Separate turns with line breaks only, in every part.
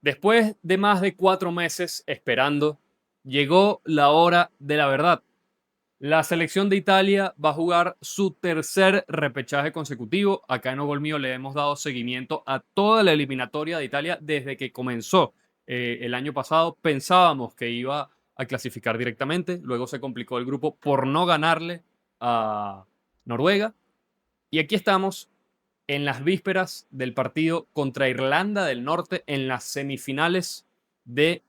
Después de más de 4 meses esperando, llegó la hora de la verdad. La selección de Italia va a jugar su tercer repechaje consecutivo. Acá en Ogol Mío le hemos dado seguimiento a toda la eliminatoria de Italia desde que comenzó el año pasado. Pensábamos que iba a clasificar directamente, luego se complicó el grupo por no ganarle a Noruega. Y aquí estamos en las vísperas del partido contra Irlanda del Norte en las semifinales de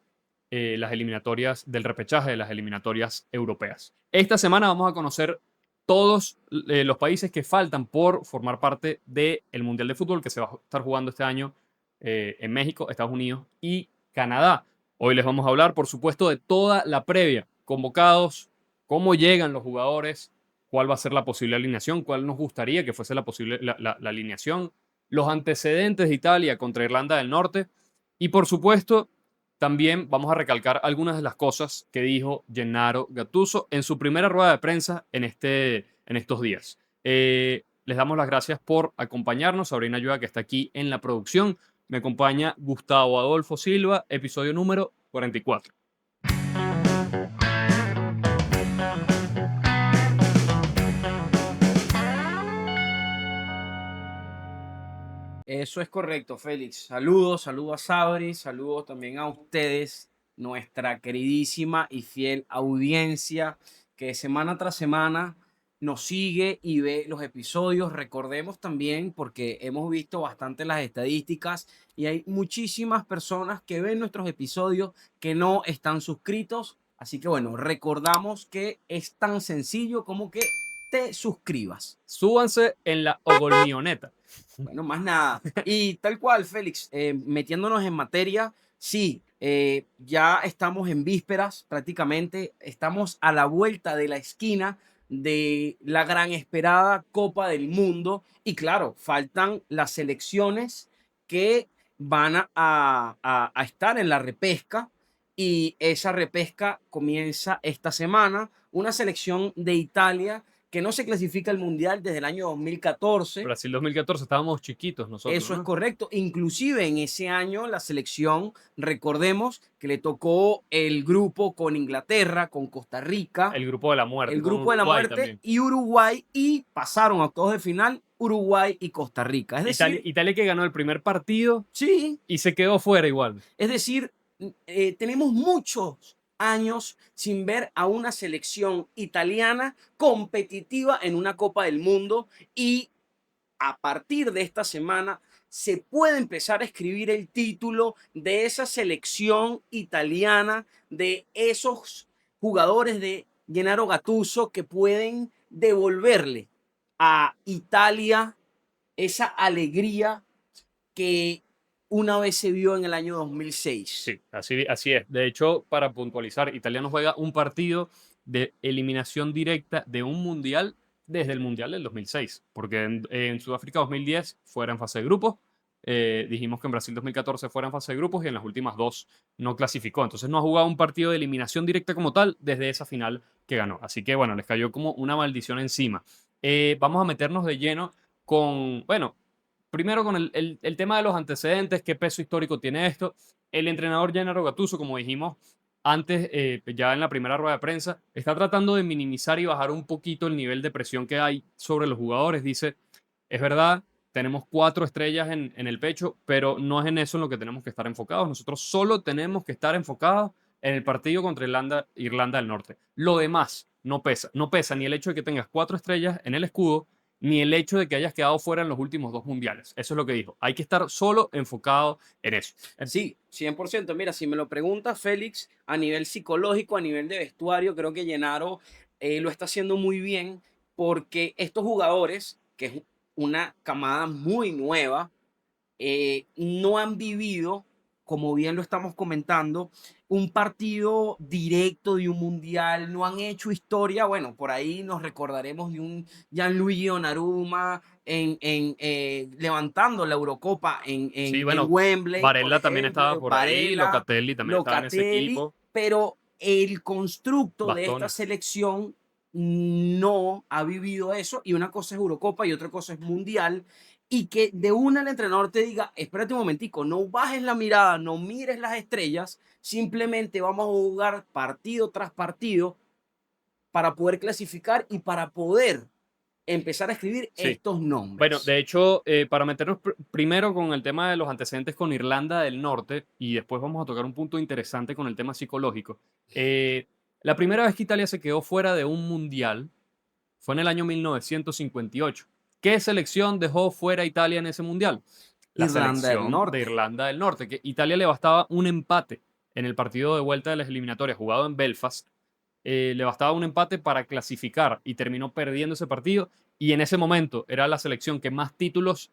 las eliminatorias del repechaje de las eliminatorias europeas. Esta semana vamos a conocer todos los países que faltan por formar parte del Mundial de Fútbol que se va a estar jugando este año en México, Estados Unidos y Canadá. Hoy les vamos a hablar, por supuesto, de toda la previa, convocados, cómo llegan los jugadores, cuál va a ser la posible alineación, cuál nos gustaría que fuese la alineación, los antecedentes de Italia contra Irlanda del Norte y, por supuesto, también vamos a recalcar algunas de las cosas que dijo Gennaro Gattuso en su primera rueda de prensa en estos días. Les damos las gracias por acompañarnos. Sabrina Ayuda, que está aquí en la producción. Me acompaña Gustavo Adolfo Silva, episodio número 44.
Eso es correcto, Félix. Saludos, saludos a Sabri, saludos también a ustedes, nuestra queridísima y fiel audiencia que semana tras semana nos sigue y ve los episodios. Recordemos también, porque hemos visto bastante las estadísticas y hay muchísimas personas que ven nuestros episodios que no están suscritos. Así que bueno, recordamos que es tan sencillo como que te suscribas.
Súbanse en la Ogolmioneta.
Bueno, más nada. Y tal cual, Félix, metiéndonos en materia, sí, ya estamos en vísperas prácticamente, estamos a la vuelta de la esquina de la gran esperada Copa del Mundo y claro, faltan las selecciones que van a estar en la repesca y esa repesca comienza esta semana. Una selección de Italia que no se clasifica al Mundial desde el año 2014.
Brasil 2014, estábamos chiquitos nosotros,
Eso es
¿no?
correcto. Inclusive en ese año la selección, recordemos que le tocó el grupo con Inglaterra, con Costa Rica,
El grupo de la
el
muerte, con
grupo de la
Uruguay
muerte
también.
y Uruguay, y pasaron a octavos de final Uruguay y Costa Rica. Es
Italia,
decir,
Italia que ganó el primer partido
sí,
y se quedó fuera igual.
es decir, tenemos muchos años sin ver a una selección italiana competitiva en una Copa del Mundo y a partir de esta semana se puede empezar a escribir el título de esa selección italiana, de esos jugadores de Gennaro Gattuso que pueden devolverle a Italia esa alegría que una vez se vio en el año 2006.
Sí, así es. De hecho, para puntualizar, Italia no juega un partido de eliminación directa de un mundial desde el mundial del 2006, porque en Sudáfrica 2010 fuera en fase de grupos, dijimos que en Brasil 2014 fuera en fase de grupos y en las últimas dos no clasificó. Entonces no ha jugado un partido de eliminación directa como tal desde esa final que ganó. Así que bueno, les cayó como una maldición encima. Vamos a meternos de lleno con, bueno, primero con el tema de los antecedentes, qué peso histórico tiene esto. El entrenador Gennaro Gattuso, como dijimos antes, ya en la primera rueda de prensa, está tratando de minimizar y bajar un poquito el nivel de presión que hay sobre los jugadores. Dice, es verdad, tenemos 4 estrellas en el pecho, pero no es en eso en lo que tenemos que estar enfocados. Nosotros solo tenemos que estar enfocados en el partido contra Irlanda del Norte. Lo demás no pesa. No pesa ni el hecho de que tengas 4 estrellas en el escudo, ni el hecho de que hayas quedado fuera en los últimos 2 mundiales. Eso es lo que dijo. Hay que estar solo enfocado en eso.
Sí, 100%. Mira, si me lo pregunta Félix, a nivel psicológico, a nivel de vestuario, creo que Llenaro lo está haciendo muy bien porque estos jugadores, que es una camada muy nueva, no han vivido, como bien lo estamos comentando, un partido directo de un mundial, no han hecho historia. Bueno, por ahí nos recordaremos de un Gianluigi Donnarumma levantando la Eurocopa
Sí,
en
bueno,
Wembley, por
Varela también estaba
ejemplo,
por ahí,
Varela,
Locatelli también estaba en ese
Locatelli,
equipo,
pero el constructo de esta
Bastoni.
selección no ha vivido eso, y una cosa es Eurocopa y otra cosa es Mundial, y que de una el entrenador te diga, espérate un momentico, no bajes la mirada, no mires las estrellas, simplemente vamos a jugar partido tras partido para poder clasificar y para poder empezar a escribir
Sí.
estos
Bueno,
nombres.
de hecho, para meternos primero con el tema de los antecedentes con Irlanda del Norte y después vamos a tocar un punto interesante con el tema psicológico. eh, la primera vez que Italia se quedó fuera de un mundial fue en el año 1958. ¿Qué selección dejó fuera a Italia en ese mundial? La
Irlanda del
selección de
Norte.
Irlanda del Norte, que Italia le bastaba un empate en el partido de vuelta de las eliminatorias jugado en Belfast. Le bastaba un empate para clasificar y terminó perdiendo ese partido. Y en ese momento era la selección que más títulos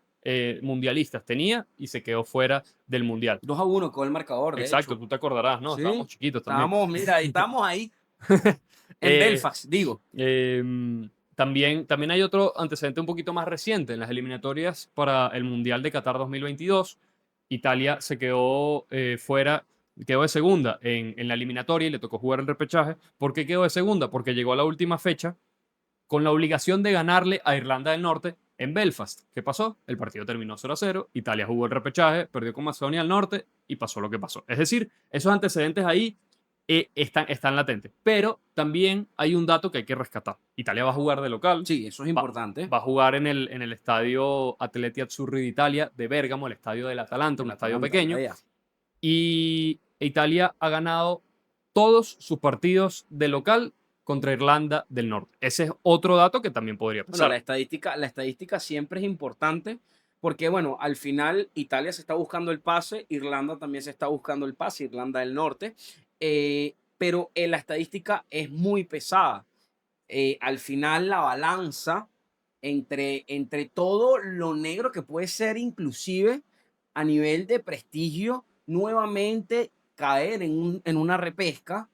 mundialistas tenía y se quedó fuera del mundial.
2-1 con el marcador, de
Exacto,
hecho.
tú te acordarás, ¿no? Estábamos
Sí,
chiquitos también.
estábamos, mira, estábamos ahí en
Eh,
Belfast, digo.
también hay otro antecedente un poquito más reciente. En las eliminatorias para el Mundial de Qatar 2022, Italia se quedó fuera, quedó de segunda en la eliminatoria y le tocó jugar el repechaje. ¿Por qué quedó de segunda? Porque llegó a la última fecha con la obligación de ganarle a Irlanda del Norte en Belfast. ¿Qué pasó? El partido terminó 0-0, Italia jugó el repechaje, perdió con Macedonia del Norte y pasó lo que pasó. Es decir, esos antecedentes ahí están latentes. Pero también hay un dato que hay que rescatar. Italia va a jugar de local,
Sí, eso es
va,
importante.
va a jugar en el estadio Atleti Azzurri d'Italia de Bérgamo, el estadio del Atalanta, un
El
estadio
Atalanta, ya,
pequeño.
ya.
Y Italia ha ganado todos sus partidos de local contra Irlanda del Norte. Ese es otro dato que también podría
Bueno,
pasar.
la estadística siempre es importante porque, bueno, al final Italia se está buscando el pase, Irlanda también se está buscando el pase, Irlanda del Norte, pero la estadística es muy pesada. Al final la balanza entre todo lo negro que puede ser inclusive a nivel de prestigio, nuevamente caer en una repesca,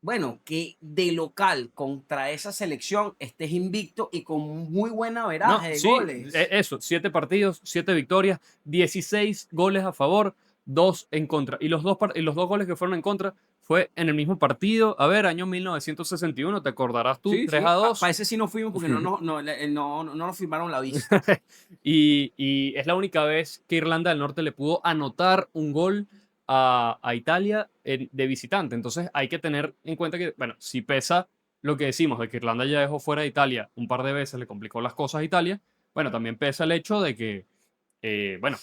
bueno, que de local contra esa selección estés invicto y con muy buen
No,
averaje de
sí,
goles.
eso, 7 partidos, 7 victorias, 16 goles a favor, 2 en contra. Y los dos goles que fueron en contra fue en el mismo partido. A ver, año 1961, ¿te acordarás tú?
Sí,
tres
sí,
a
para
2
ese sí no fuimos porque no nos firmaron la visa.
Y es la única vez que Irlanda del Norte le pudo anotar un gol a Italia de visitante. Entonces hay que tener en cuenta que, bueno, si pesa lo que decimos de que Irlanda ya dejó fuera de Italia un par de veces, le complicó las cosas a Italia, bueno, también pesa el hecho de que, bueno,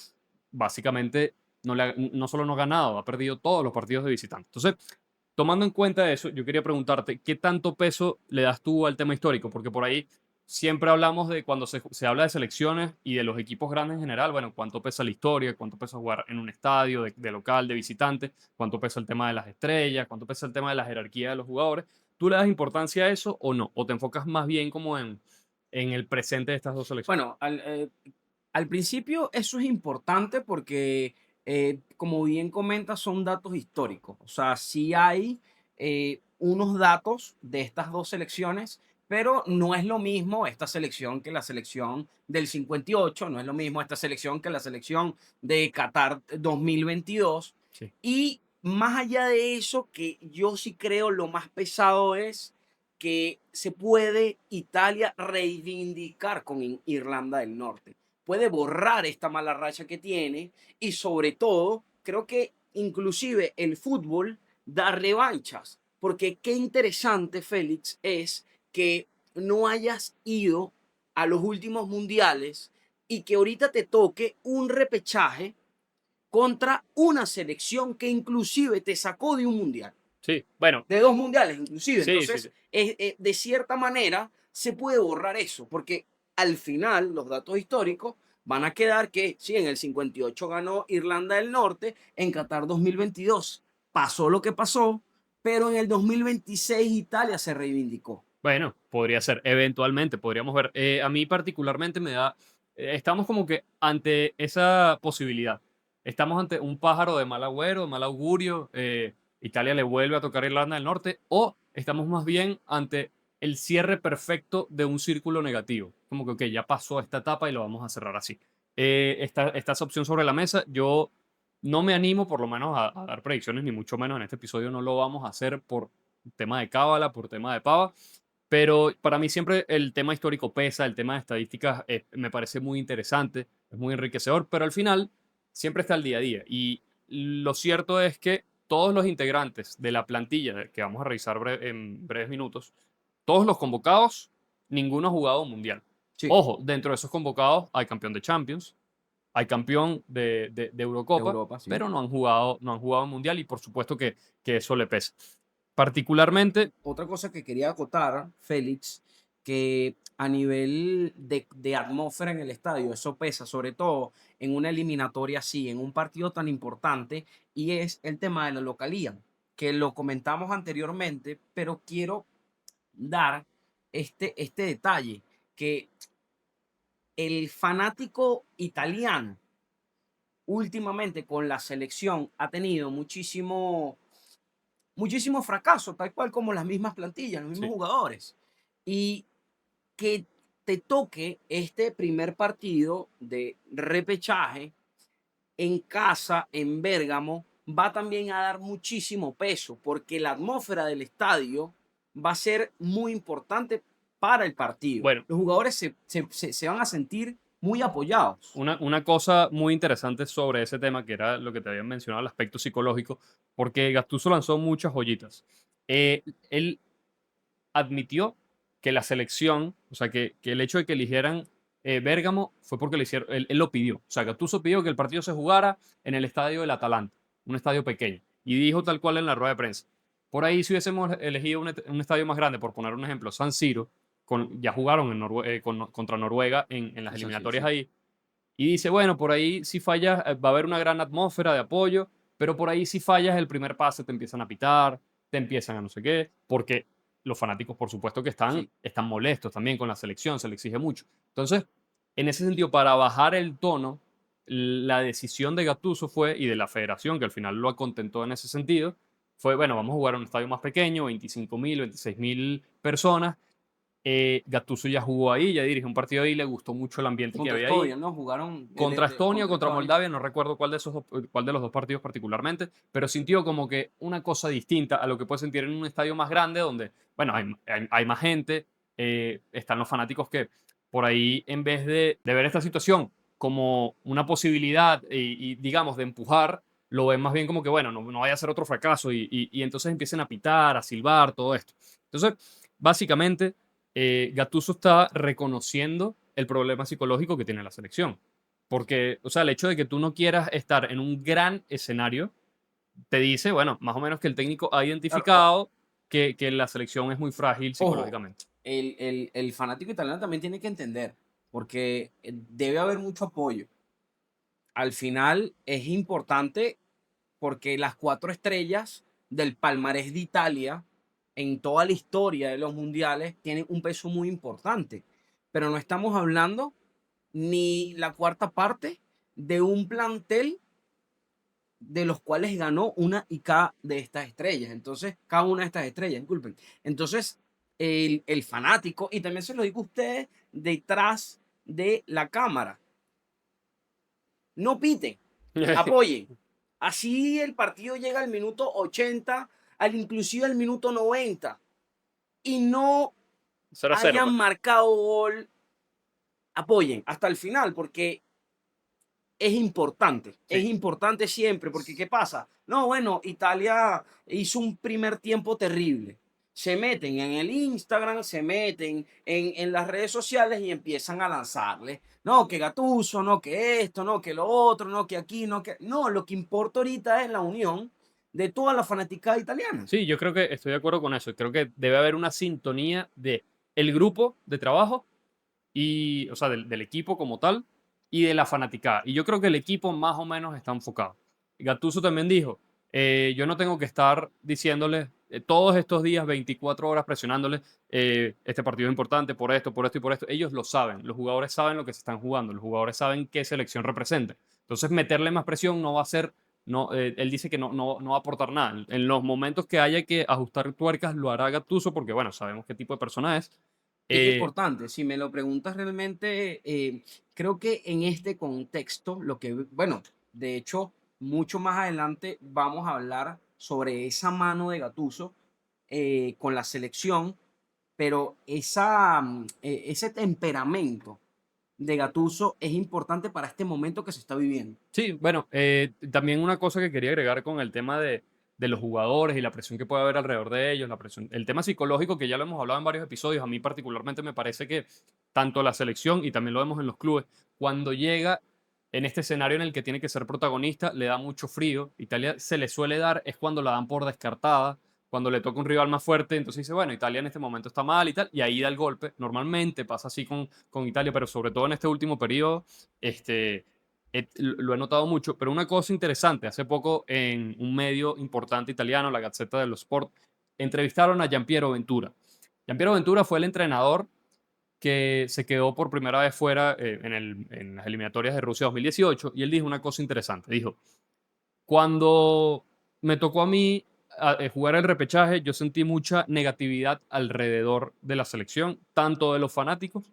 básicamente no solo no ha ganado, ha perdido todos los partidos de visitante. Entonces, tomando en cuenta eso, yo quería preguntarte, ¿qué tanto peso le das tú al tema histórico? Porque por ahí siempre hablamos de cuando se habla de selecciones y de los equipos grandes en general, bueno, cuánto pesa la historia, cuánto pesa jugar en un estadio de local, de visitante, cuánto pesa el tema de las estrellas, cuánto pesa el tema de la jerarquía de los jugadores. ¿Tú le das importancia a eso o no? ¿O te enfocas más bien como en el presente de estas dos selecciones?
Bueno, al principio eso es importante porque, como bien comentas, son datos históricos. O sea, sí hay unos datos de estas dos selecciones, pero no es lo mismo esta selección que la selección del 58, no es lo mismo esta selección que la selección de Qatar 2022.
Sí,
Y más allá de eso, que yo sí creo lo más pesado es que se puede Italia reivindicar con Irlanda del Norte. Puede borrar esta mala racha que tiene y sobre todo, creo que inclusive el fútbol da revanchas. Porque qué interesante, Félix, es que no hayas ido a los últimos mundiales y que ahorita te toque un repechaje contra una selección que inclusive te sacó de un mundial,
sí, bueno,
de dos mundiales inclusive.
sí, sí, sí.
Entonces, de cierta manera, se puede borrar eso, porque al final los datos históricos van a quedar que, sí, en el 58 ganó Irlanda del Norte, en Qatar 2022 pasó lo que pasó, pero en el 2026 Italia se reivindicó.
Bueno, podría ser, eventualmente podríamos ver. A mí particularmente estamos como que ante esa posibilidad. Estamos ante un pájaro de mal agüero, de mal augurio. Italia le vuelve a tocar Irlanda del Norte, o estamos más bien ante el cierre perfecto de un círculo negativo. Como que, ok, ya pasó esta etapa y lo vamos a cerrar así. Está esa opción sobre la mesa. Yo no me animo, por lo menos, a dar predicciones, ni mucho menos en este episodio no lo vamos a hacer por tema de cábala, por tema de pava. Pero para mí siempre el tema histórico pesa, el tema de estadísticas me parece muy interesante, es muy enriquecedor, pero al final siempre está el día a día. Y lo cierto es que todos los integrantes de la plantilla que vamos a revisar en breves minutos, todos los convocados, ninguno ha jugado un mundial.
Sí,
Ojo, dentro de esos convocados hay campeón de Champions, hay campeón de
de
Eurocopa,
Europa, sí.
pero no han jugado un mundial y por supuesto que eso le pesa. Particularmente,
Otra cosa que quería acotar, Félix, que a nivel de atmósfera en el estadio, eso pesa, sobre todo en una eliminatoria así, en un partido tan importante, y es el tema de la localía, que lo comentamos anteriormente, pero quiero dar este detalle, que el fanático italiano últimamente con la selección ha tenido muchísimo fracaso, tal cual como las mismas plantillas, los mismos
sí.
jugadores. Y que te toque este primer partido de repechaje en casa, en Bérgamo, va también a dar muchísimo peso, porque la atmósfera del estadio va a ser muy importante para el partido.
Bueno,
Los jugadores se van a sentir muy apoyados.
una cosa muy interesante sobre ese tema, que era lo que te había mencionado, el aspecto psicológico, porque Gattuso lanzó muchas joyitas. Él admitió que la selección, o sea, que el hecho de que eligieran Bérgamo fue porque le hicieron, él lo pidió. O sea, Gattuso pidió que el partido se jugara en el estadio del Atalanta, un estadio pequeño, y dijo tal cual en la rueda de prensa. Por ahí, si hubiésemos elegido un estadio más grande, por poner un ejemplo, San Siro, ya jugaron contra Noruega en las
Es así,
eliminatorias
sí.
ahí, y dice, bueno, por ahí si fallas, va a haber una gran atmósfera de apoyo, pero por ahí si fallas el primer pase te empiezan a pitar, te empiezan a no sé qué, porque los fanáticos, por supuesto que están,
Sí.
están molestos también con la selección, se le exige mucho. Entonces, en ese sentido, para bajar el tono, la decisión de Gattuso fue, y de la federación, que al final lo acontentó en ese sentido, fue, bueno, vamos a jugar en un estadio más pequeño, 25.000, 26.000 personas. Gattuso ya jugó ahí, ya dirigió un partido ahí, le gustó mucho el ambiente que
Contra
había ahí
Estonia, ¿no? Jugaron
contra Estonia o
contra
contra
Estonia.
Moldavia, no recuerdo cuál de los dos partidos particularmente, pero sintió como que una cosa distinta a lo que puede sentir en un estadio más grande donde, bueno, hay más gente, están los fanáticos que por ahí, en vez de ver esta situación como una posibilidad y, digamos, de empujar, lo ven más bien como que, bueno, no vaya a ser otro fracaso y entonces empiecen a pitar, a silbar, todo esto. Entonces, básicamente, Gattuso está reconociendo el problema psicológico que tiene la selección. Porque, o sea, el hecho de que tú no quieras estar en un gran escenario, te dice, bueno, más o menos que el técnico ha
Claro, o-
identificado que la selección es muy frágil
Ojo,
psicológicamente.
el fanático italiano también tiene que entender, porque debe haber mucho apoyo. Al final es importante porque las cuatro estrellas del palmarés de Italia en toda la historia de los mundiales tienen un peso muy importante. Pero no estamos hablando ni la cuarta parte de un plantel de los cuales ganó una y cada de estas estrellas. Entonces, cada una de estas estrellas, disculpen. Entonces, el fanático, y también se lo digo a ustedes detrás de la cámara, no piten, apoyen. Así el partido llega al minuto 80, inclusive al minuto 90, y no
0-0,
hayan
pues.
marcado gol, apoyen hasta el final, porque es
Sí.
importante siempre, porque ¿qué pasa? No, bueno, Italia hizo un primer tiempo terrible. Se meten en el Instagram, se meten en las redes sociales y empiezan a lanzarle. No, que Gattuso, no, que esto, no, que lo otro, no, que aquí, no, que... No, lo que importa ahorita es la unión de toda la fanaticada italiana.
Sí, yo creo que estoy de acuerdo con eso. Creo que debe haber una sintonía de el grupo de trabajo y, o sea, del equipo como tal y de la fanaticada. Y yo creo que el equipo más o menos está enfocado. Gattuso también dijo, yo no tengo que estar diciéndoles todos estos días, 24 horas presionándoles, este partido es importante por esto, por esto y por esto. Ellos lo saben, los jugadores saben lo que se están jugando, los jugadores saben qué selección representa. Entonces, meterle más presión no va a ser, no, él dice que no va a aportar nada. En los momentos que haya que ajustar tuercas, lo hará Gattuso porque, bueno, sabemos qué tipo de persona es.
Y es
Eh,
importante, si me lo preguntas realmente, creo que en este contexto, bueno, de hecho, mucho más adelante vamos a hablar sobre esa mano de Gattuso con la selección, pero ese temperamento de Gattuso es importante para este momento que se está viviendo.
Sí, bueno, también una cosa que quería agregar con el tema de los jugadores y la presión que puede haber alrededor de ellos, la presión, el tema psicológico que ya lo hemos hablado en varios episodios, a mí particularmente me parece que tanto la selección y también lo vemos en los clubes, cuando llega en este escenario en el que tiene que ser protagonista, le da mucho frío. Italia se le suele dar, es cuando la dan por descartada, cuando le toca un rival más fuerte, entonces dice, bueno, Italia en este momento está mal y tal, y ahí da el golpe. Normalmente pasa así con Italia, pero sobre todo en este último periodo, este lo he notado mucho, pero una cosa interesante, hace poco en un medio importante italiano, la Gazzetta dello Sport, entrevistaron a Giampiero Ventura. Giampiero Ventura fue el entrenador que se quedó por primera vez fuera en las eliminatorias de Rusia 2018 y él dijo una cosa interesante. Dijo, cuando me tocó a mí jugar el repechaje, yo sentí mucha negatividad alrededor de la selección, tanto de los fanáticos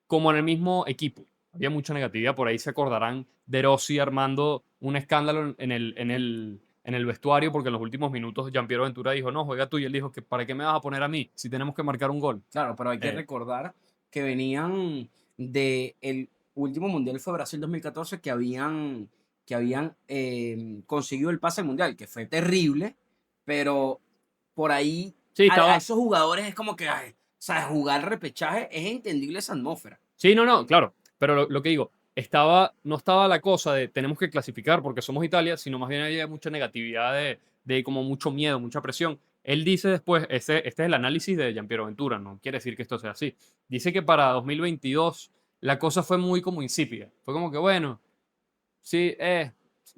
como en el mismo equipo. Había mucha negatividad, por ahí se acordarán de Rossi armando un escándalo en el vestuario, porque en los últimos minutos Giampiero Ventura dijo, no, juega tú, y él dijo, que ¿para qué me vas a poner a mí si tenemos que marcar un gol?
Claro, pero hay que
Eh,
recordar que venían de el último mundial fue Brasil 2014 que habían conseguido el pase al mundial, que fue terrible, pero por ahí
sí,
a
estaba,
esos jugadores es como que, ay, o sea, jugar repechaje es entendible esa atmósfera.
sí, no, no, claro, pero lo que digo, no estaba la cosa de tenemos que clasificar porque somos Italia, sino más bien había mucha negatividad de como mucho miedo, mucha presión. Él dice después, este es el análisis de Giampiero Ventura, no quiere decir que esto sea así. Dice que para 2022 la cosa fue muy como insípida. Fue como que, bueno, sí,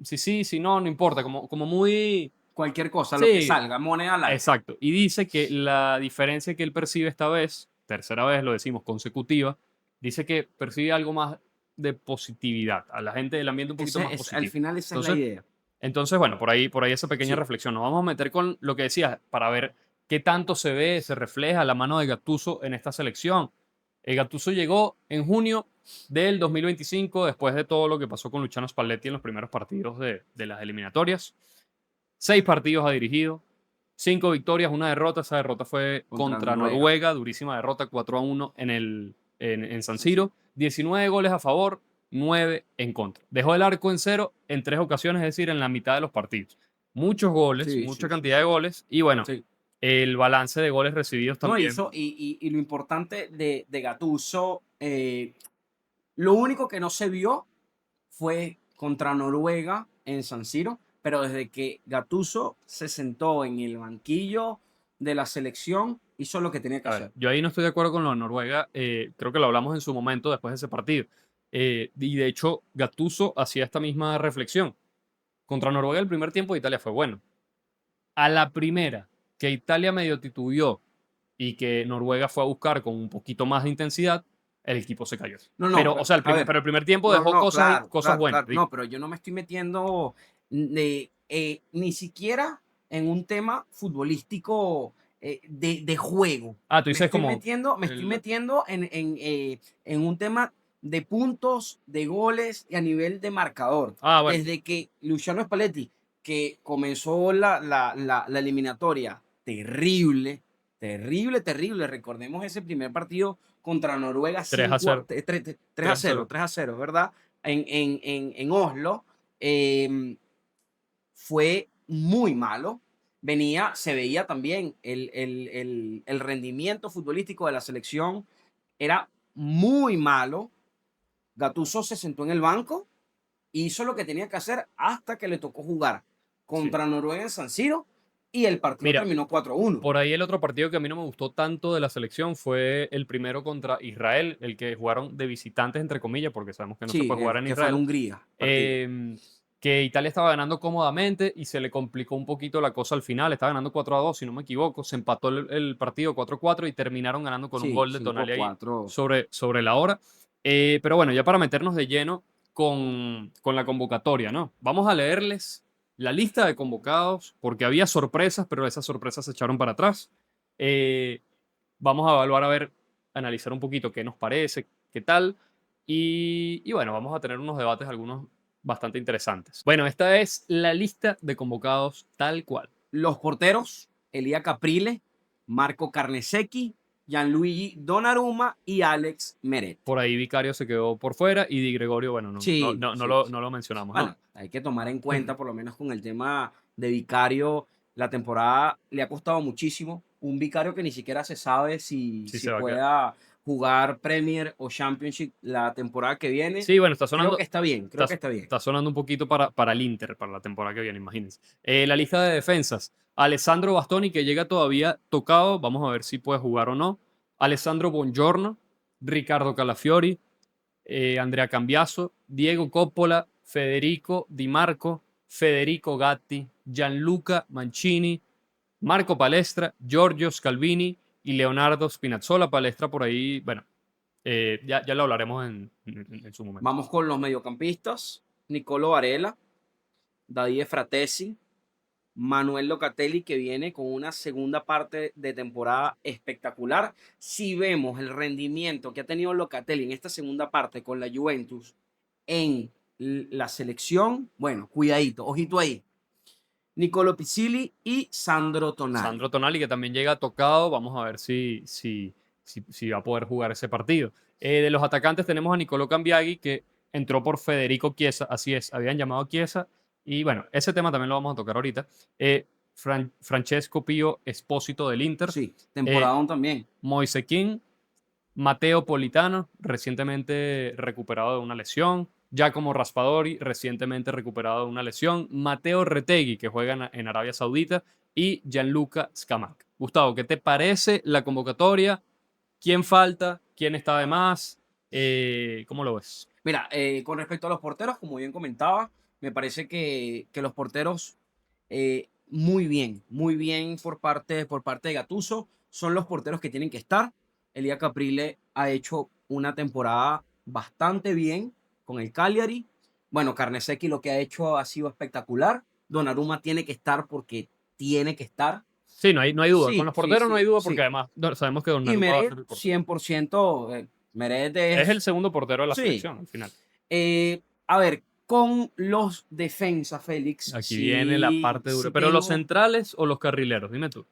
sí, sí, sí, no, no importa, como muy,
Cualquier cosa, lo que
sí,
salga, moneda al aire.
exacto. Y dice que la diferencia que él percibe esta vez, tercera vez lo decimos consecutiva, dice que percibe algo más de positividad, a la gente del ambiente un poquito más
Al
positivo.
final esa es la
Entonces,
idea.
entonces, bueno, por ahí esa pequeña
Sí.
reflexión. Nos vamos a meter con lo que decías para ver qué tanto se ve, se refleja la mano de Gattuso en esta selección. El Gattuso llegó en junio del 2025, después de todo lo que pasó con Luciano Spalletti en los primeros partidos de las eliminatorias. 6 partidos ha dirigido, 5 victorias, una derrota. Esa derrota fue
Contra
contra
Noruega.
Noruega, durísima derrota, 4-1 en San Siro. 19 goles a favor, 9 en contra. Dejó el arco en cero en 3 ocasiones, es decir, en la mitad de los partidos. Muchos goles,
Sí,
mucha
sí, sí,
cantidad de
sí.
goles. Y bueno,
Sí.
el balance de goles recibidos
No,
también.
y lo importante de Gattuso, lo único que no se vio fue contra Noruega en San Siro, pero desde que Gattuso se sentó en el banquillo de la selección, hizo lo que tenía que
A ver,
hacer.
yo ahí no estoy de acuerdo con lo de Noruega. Creo que lo hablamos en su momento después de ese partido. Y de hecho, Gattuso hacía esta misma reflexión. Contra Noruega el primer tiempo de Italia fue bueno. A la primera que Italia medio titubeó y que Noruega fue a buscar con un poquito más de intensidad, el equipo se cayó.
No, no,
Pero, o sea,
a ver,
pero el primer tiempo
no,
dejó
no,
cosas,
claro,
cosas
claro,
buenas,
claro,
digo.
no, pero yo no me estoy metiendo ni siquiera en un tema futbolístico de juego.
Ah, tú dices como...
Me estoy metiendo en un tema de puntos, de goles y a nivel de marcador.
Ah, bueno,
Desde que Luciano Spalletti, que comenzó la eliminatoria terrible, terrible, terrible. Recordemos ese primer partido contra Noruega
3-0.
3 a 0,
3-0.
3 a 0, ¿verdad? En Oslo. Fue muy malo. Se veía también el rendimiento futbolístico de la selección. Era muy malo. Gattuso se sentó en el banco, hizo lo que tenía que hacer hasta que le tocó jugar
Sí.
contra Noruega en San Siro y el partido
Mira,
terminó 4-1.
por ahí el otro partido que a mí no me gustó tanto de la selección fue el primero contra Israel, el que jugaron de visitantes, entre comillas, porque sabemos que no se
Sí,
puede jugar en
que fue en
Israel.
Hungría, partido.
em, que Italia estaba ganando cómodamente y se le complicó un poquito la cosa al final. Estaba ganando 4-2, si no me equivoco. Se empató el partido 4-4 y terminaron ganando con un
Sí,
gol de
cinco
Tonali ahí
cuatro.
sobre la hora. Pero bueno, ya para meternos de lleno con la convocatoria, ¿no? Vamos a leerles la lista de convocados porque había sorpresas, pero esas sorpresas se echaron para atrás. Eh, Vamos a evaluar, a ver, analizar un poquito qué nos parece, qué tal. Y bueno, vamos a tener unos debates, algunos bastante interesantes. Bueno, esta es la lista de convocados tal cual.
Los porteros, Elia Caprile, Marco Carnesecchi, Gianluigi Donnarumma y Alex Meret.
Por ahí Vicario se quedó por fuera y Di Gregorio, bueno,
Sí, sí, sí.
no lo mencionamos, ¿no?
Bueno, hay que tomar en cuenta, por lo menos con el tema de Vicario, la temporada le ha costado muchísimo. Un Vicario que ni siquiera se sabe si,
Sí
si
se va a quedar.
pueda jugar Premier o Championship la temporada que viene.
Sí, bueno,
Creo que está bien, creo que está bien.
está sonando un poquito para el Inter, para la temporada que viene, imagínense. La lista de defensas. Alessandro Bastoni, que llega todavía tocado. Vamos a ver si puede jugar o no. Alessandro Bongiorno, Ricardo Calafiori, Andrea Cambiaso, Diego Coppola, Federico Di Marco, Federico Gatti, Gianluca Mancini, Marco Palestra, Giorgio Scalvini y Leonardo Spinazzola. Palestra por ahí, bueno, ya lo hablaremos en su momento.
Vamos con los mediocampistas. Nicolo Varela, Davide Fratesi, Manuel Locatelli, que viene con una segunda parte de temporada espectacular. Si vemos el rendimiento que ha tenido Locatelli en esta segunda parte con la Juventus en la selección, bueno, cuidadito, ojito ahí. Nicolo Pizzilli y Sandro Tonali.
Sandro Tonali, que también llega tocado. Vamos a ver si va a poder jugar ese partido. De los atacantes tenemos a Nicolò Cambiaghi, que entró por Federico Chiesa. Así es, habían llamado a Chiesa. Y bueno, ese tema también lo vamos a tocar ahorita. Francesco Pio Espósito del Inter.
Sí,
Eh,
temporada también.
Moise Kean, Mateo Politano, recientemente recuperado de una lesión. Giacomo Raspadori, recientemente recuperado de una lesión. Mateo Retegui, que juega en Arabia Saudita. Y Gianluca Scamac. Gustavo, ¿qué te parece la convocatoria? ¿Quién falta? ¿Quién está de más? ¿Cómo lo ves?
Mira, con respecto a los porteros, como bien comentaba, me parece que los porteros muy bien por parte de Gattuso. Son los porteros que tienen que estar. Elia Caprile ha hecho una temporada bastante bien con el Cagliari. Bueno, Carnesecchi lo que ha hecho ha sido espectacular. Donnarumma tiene que estar porque tiene que estar.
Sí, no hay duda. Con
Sí,
los
sí,
porteros no
sí,
hay duda porque
sí.
además sabemos que
Y
Donnarumma va a
Meret,
ser el portero.
100%, Meret
Es el
es...
segundo portero de la
Sí.
selección al final.
A ver, con los defensas, Félix,
Aquí viene la
sí,
parte dura.
sí
¿Pero los
tengo.
centrales o los carrileros? Dime tú.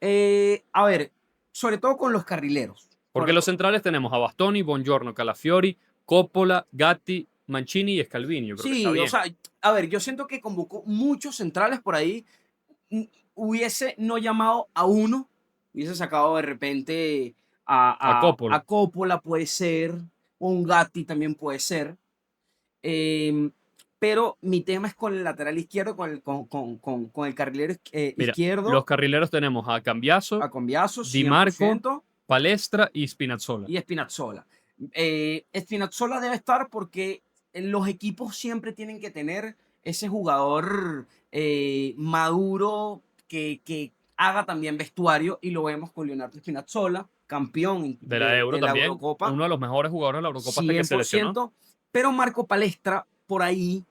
A ver, sobre todo con los carrileros.
Porque los centrales tenemos a Bastoni, Bongiorno, Calafiori, Coppola, Gatti, Mancini y Scalvini. Yo creo que está
Sí, o
bien.
sea, a ver, yo siento que convocó muchos centrales por ahí. Hubiese no llamado a uno, hubiese sacado de repente
A
a
Coppola.
Coppola, puede ser, o un Gatti también puede ser. Em, pero mi tema es con el lateral izquierdo, con el carrilero
Mira, los
izquierdo,
carrileros tenemos a Cambiaso,
a Cambiaso,
Di Marco,
100%,
Palestra y Spinazzola.
y Spinazzola. Spinazzola debe estar porque los equipos siempre tienen que tener ese jugador maduro que haga también vestuario, y lo vemos con Leonardo Spinazzola, campeón
De la Euro
de la
también.
Eurocopa,
Uno de los mejores jugadores de la Eurocopa hasta que se lesionó.
100%, pero Marco Palestra por ahí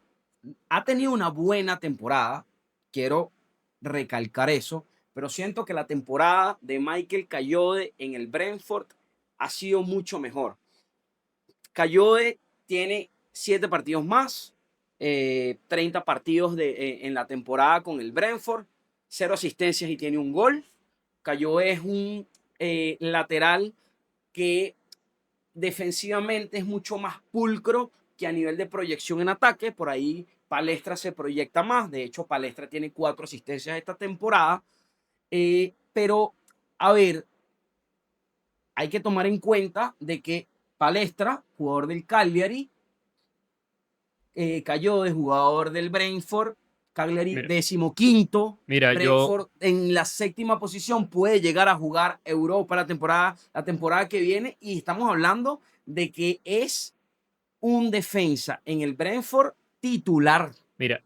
ha tenido una buena temporada, quiero recalcar eso, pero siento que la temporada de Michael Kayode en el Brentford ha sido mucho mejor. Kayode tiene 7 partidos más, 30 partidos en la temporada con el Brentford, 0 asistencias y tiene un gol. Kayode es un lateral que defensivamente es mucho más pulcro que a nivel de proyección en ataque. Por ahí Palestra se proyecta más. De hecho, Palestra tiene 4 asistencias esta temporada. Pero, a ver, hay que tomar en cuenta de que Palestra, jugador del Cagliari, cayó de jugador del Brentford. Cagliari
Mira,
15º.
mira, yo,
Brentford en la 7ª posición, puede llegar a jugar Europa la temporada que viene, y estamos hablando de que es un defensa en el Brentford titular.
mira,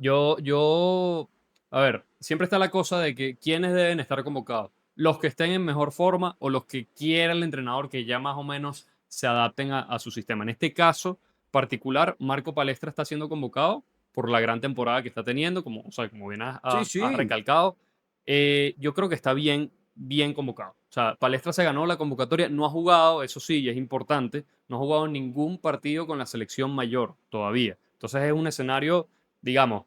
a ver, siempre está la cosa de que quiénes deben estar convocados. Los que estén en mejor forma o los que quiera el entrenador que ya más o menos se adapten a su sistema. En este caso particular, Marco Palestra está siendo convocado por la gran temporada que está teniendo, como, o sea, como bien
Sí,
has
sí.
recalcado. Yo creo que está bien convocado. O sea, Palestra se ganó la convocatoria, no ha jugado, eso sí, y es importante, no ha jugado ningún partido con la selección mayor todavía. Entonces es un escenario, digamos,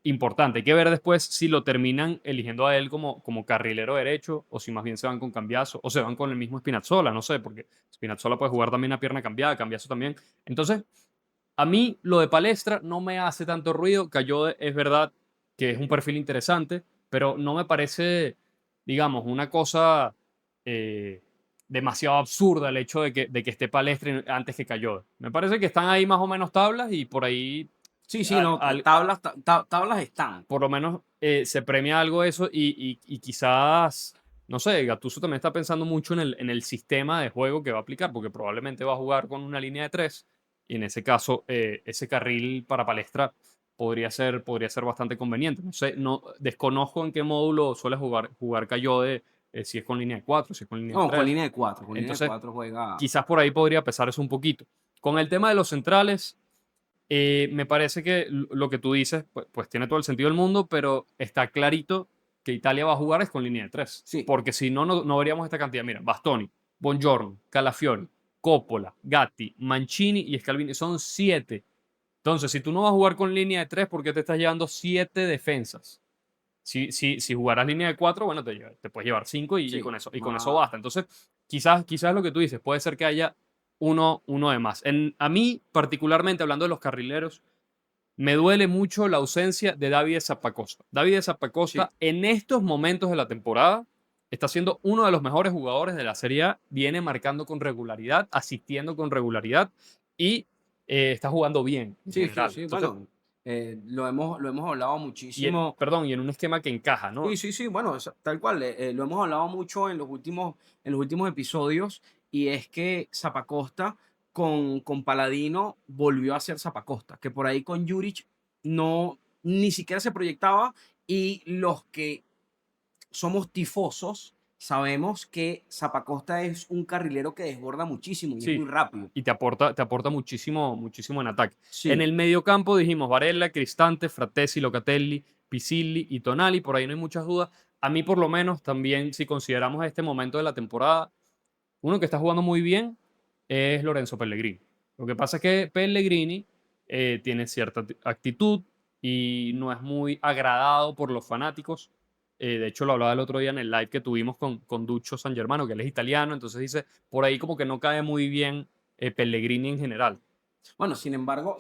importante. Hay que ver después si lo terminan eligiendo a él como carrilero derecho o si más bien se van con Cambiaso o se van con el mismo Spinazzola, no sé, porque Spinazzola puede jugar también a pierna cambiada, Cambiaso también. Entonces, a mí lo de Palestra no me hace tanto ruido. Cayó, es verdad que es un perfil interesante, pero no me parece, digamos, una cosa eh, demasiado absurda el hecho de que esté Palestra antes que Cayó. Me parece que están ahí más o menos tablas y por ahí
Sí, sí, no, tablas están.
por lo menos se premia algo eso y quizás, no sé, Gattuso también está pensando mucho en el sistema de juego que va a aplicar, porque probablemente va a jugar con una línea de tres y en ese caso ese carril para Palestra podría ser bastante conveniente. No sé, no, desconozco en qué módulo suele jugar Cayode, si es con línea de cuatro, si es con línea de
No, con
tres.
línea de cuatro, con línea de
Entonces,
cuatro juega.
quizás por ahí podría pesar eso un poquito. Con el tema de los centrales, me parece que lo que tú dices, pues tiene todo el sentido del mundo, pero está clarito que Italia va a jugar es con línea de tres.
Sí,
Porque si no, no veríamos esta cantidad. Mira, Bastoni, Buongiorno, Calafiori, Coppola, Gatti, Mancini y Scalvini. Son 7. Entonces, si tú no vas a jugar con línea de 3, ¿por qué te estás llevando 7 defensas? Si jugaras línea de 4, bueno, te puedes llevar 5 y
sí.
con eso basta. Entonces, quizás lo que tú dices, puede ser que haya uno de más. A mí, particularmente, hablando de los carrileros, me duele mucho la ausencia de Davide Zappacosta. Davide
Sí.
Zappacosta, en estos momentos de la temporada, está siendo uno de los mejores jugadores de la Serie A, viene marcando con regularidad, asistiendo con regularidad y está jugando bien en
Sí, sí,
general.
sí,
Entonces,
bueno, lo hemos hablado muchísimo.
perdón, y en un esquema que encaja, ¿no?
Sí, sí, sí, bueno, tal cual, lo hemos hablado mucho en los últimos episodios, y es que Zappacosta con Paladino volvió a ser Zappacosta, que por ahí con Juric no, ni siquiera se proyectaba, y los que somos tifosos sabemos que Zappacosta es un carrilero que desborda muchísimo y es
Sí,
muy rápido.
y te aporta muchísimo, muchísimo en ataque. En
Sí,
el mediocampo dijimos Varela, Cristante, Fratesi, Locatelli, Pisilli y Tonali, por ahí no hay muchas dudas. A mí, por lo menos, también, si consideramos este momento de la temporada, uno que está jugando muy bien es Lorenzo Pellegrini. Lo que pasa es que Pellegrini tiene cierta actitud y no es muy agradado por los fanáticos. De hecho, lo hablaba el otro día en el live que tuvimos con Duccio San Germano, que él es italiano, entonces dice, por ahí como que no cae muy bien Pellegrini en general.
bueno, sin embargo,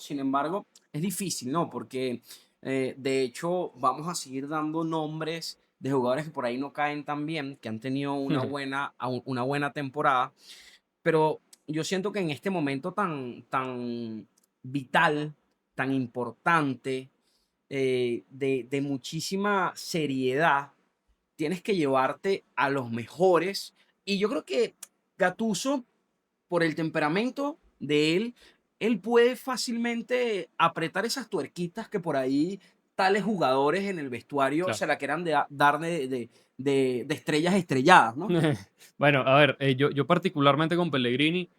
es difícil, ¿no? Porque de hecho vamos a seguir dando nombres de jugadores que por ahí no caen tan bien, que han tenido una buena temporada, pero yo siento que en este momento tan, tan vital, tan importante, de muchísima seriedad, tienes que llevarte a los mejores. Y yo creo que Gattuso, por el temperamento de él puede fácilmente apretar esas tuerquitas que por ahí tales jugadores en el vestuario
Claro.
se la quieran dar de estrellas estrelladas, ¿no?
Bueno, a ver, yo particularmente con Pellegrini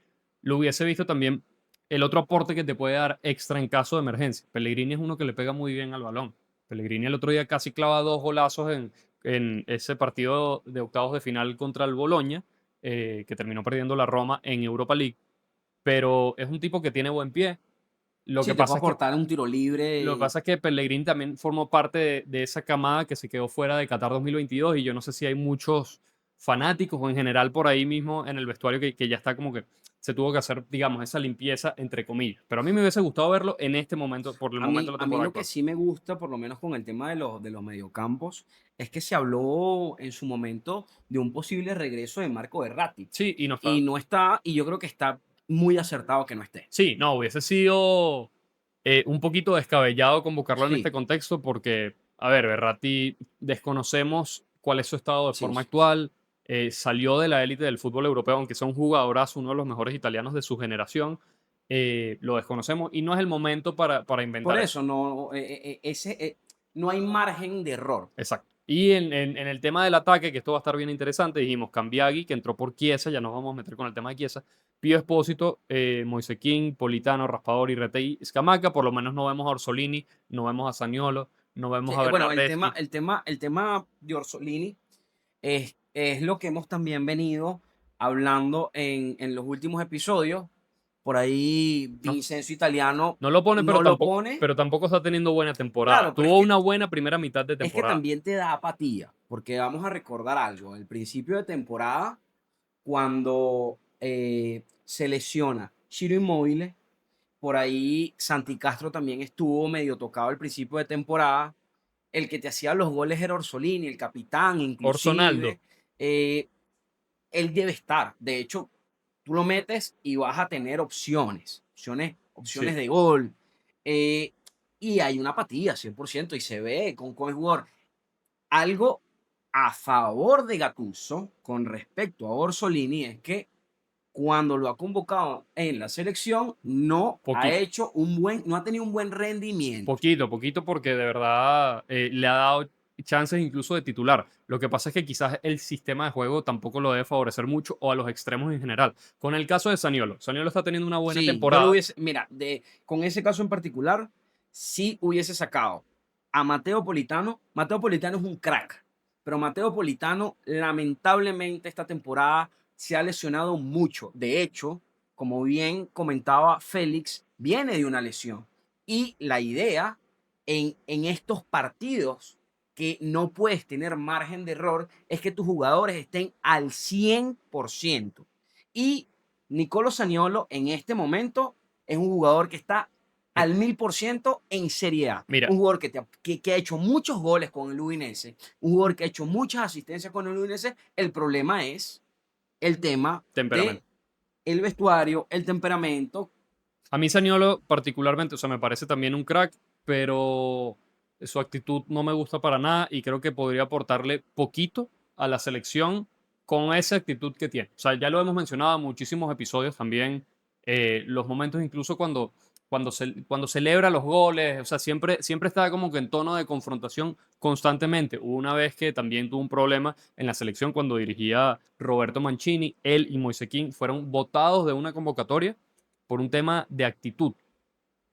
lo hubiese visto también el otro aporte que te puede dar extra en caso de emergencia. Pellegrini es uno que le pega muy bien al balón. Pellegrini el otro día casi clava 2 golazos en ese partido de octavos de final contra el Boloña, que terminó perdiendo la Roma en Europa League. Pero es un tipo que tiene buen pie. Lo
Sí,
que
te puede
pasa es que
aportar un tiro
lo que
libre.
pasa es que Pellegrini también formó parte de esa camada que se quedó fuera de Qatar 2022 y yo no sé si hay muchos fanáticos o en general por ahí mismo en el vestuario que ya está como que se tuvo que hacer, digamos, esa limpieza entre comillas. Pero a mí me hubiese gustado verlo en este momento, por el
A
momento
mí,
de la
a mí
temporada
lo que
actual.
sí me gusta, por lo menos con el tema de los mediocampos, es que se habló en su momento de un posible regreso de Marco Verratti.
Sí, y no
Y
está.
no está, y yo creo que está muy acertado que no esté.
Sí, no, hubiese sido un poquito descabellado convocarlo en este
Sí,
contexto porque, a ver, Berratti, desconocemos cuál es su estado de
sí,
forma
sí, sí.
actual. Salió de la élite del fútbol europeo, aunque sea un jugadorazo, uno de los mejores italianos de su generación. Lo desconocemos y no es el momento para
Por
inventar eso.
eso no hay margen de error.
Exacto. Y en el tema del ataque, que esto va a estar bien interesante, dijimos Cambiaghi, que entró por Chiesa, ya nos vamos a meter con el tema de Chiesa. Pío Espósito, Moise King, Politano, Raspadori, Retegui, Scamacca, por lo menos no vemos a Orsolini, no vemos a Zaniolo, no
Sí,
vemos a
bueno, el tema,
Bernardeschi.
el tema, el tema de Orsolini es lo que hemos también venido hablando en los últimos episodios, Por ahí
No,
Vincenzo Italiano
no lo pone,
no lo pone.
pero tampoco está teniendo buena temporada.
Claro, pero
Tuvo una buena primera mitad de
es que
temporada.
también te da apatía, porque vamos a recordar algo. En el principio de temporada, cuando se lesiona Ciro Inmóvil, por ahí Santi Castro también estuvo medio tocado al principio de temporada. El que te hacía los goles era Orsolini, el capitán,
Orsonaldo.
inclusive. eh, Él debe estar. De hecho, tú lo metes y vas a tener opciones
Sí.
de gol. eh, y hay una apatía, 100%, y se ve con el jugador. Algo a favor de Gattuso con respecto a Orsolini es que cuando lo ha convocado en la selección
Poquito.
no ha tenido un buen rendimiento.
Poquito, poquito, porque de verdad le ha dado chances incluso de titular. Lo que pasa es que quizás el sistema de juego tampoco lo debe favorecer mucho o a los extremos en general. Con el caso de Saniolo, Saniolo está teniendo una buena
Sí, yo lo
temporada.
hubiese, mira, con ese caso en particular, sí hubiese sacado a Mateo Politano. Mateo Politano es un crack, pero Mateo Politano lamentablemente esta temporada se ha lesionado mucho. De hecho, como bien comentaba Félix, viene de una lesión. Y la idea en estos partidos que no puedes tener margen de error es que tus jugadores estén al 100%. Y Nicolo Zaniolo en este momento es un jugador que está
Mi-
al 1000% en Serie A.
Mira,
Un jugador que ha hecho muchos goles con el Udinese, un jugador que ha hecho muchas asistencias con el Udinese. El problema es el tema de
temperamento.
el vestuario, el temperamento.
A mí Saniolo particularmente, o sea, me parece también un crack, pero su actitud no me gusta para nada y creo que podría aportarle poquito a la selección con esa actitud que tiene. O sea, ya lo hemos mencionado en muchísimos episodios también, los momentos incluso cuando celebra los goles, o sea, siempre estaba como que en tono de confrontación constantemente. Hubo una vez que también tuvo un problema en la selección cuando dirigía Roberto Mancini, él y Moise Kean fueron votados de una convocatoria por un tema de actitud.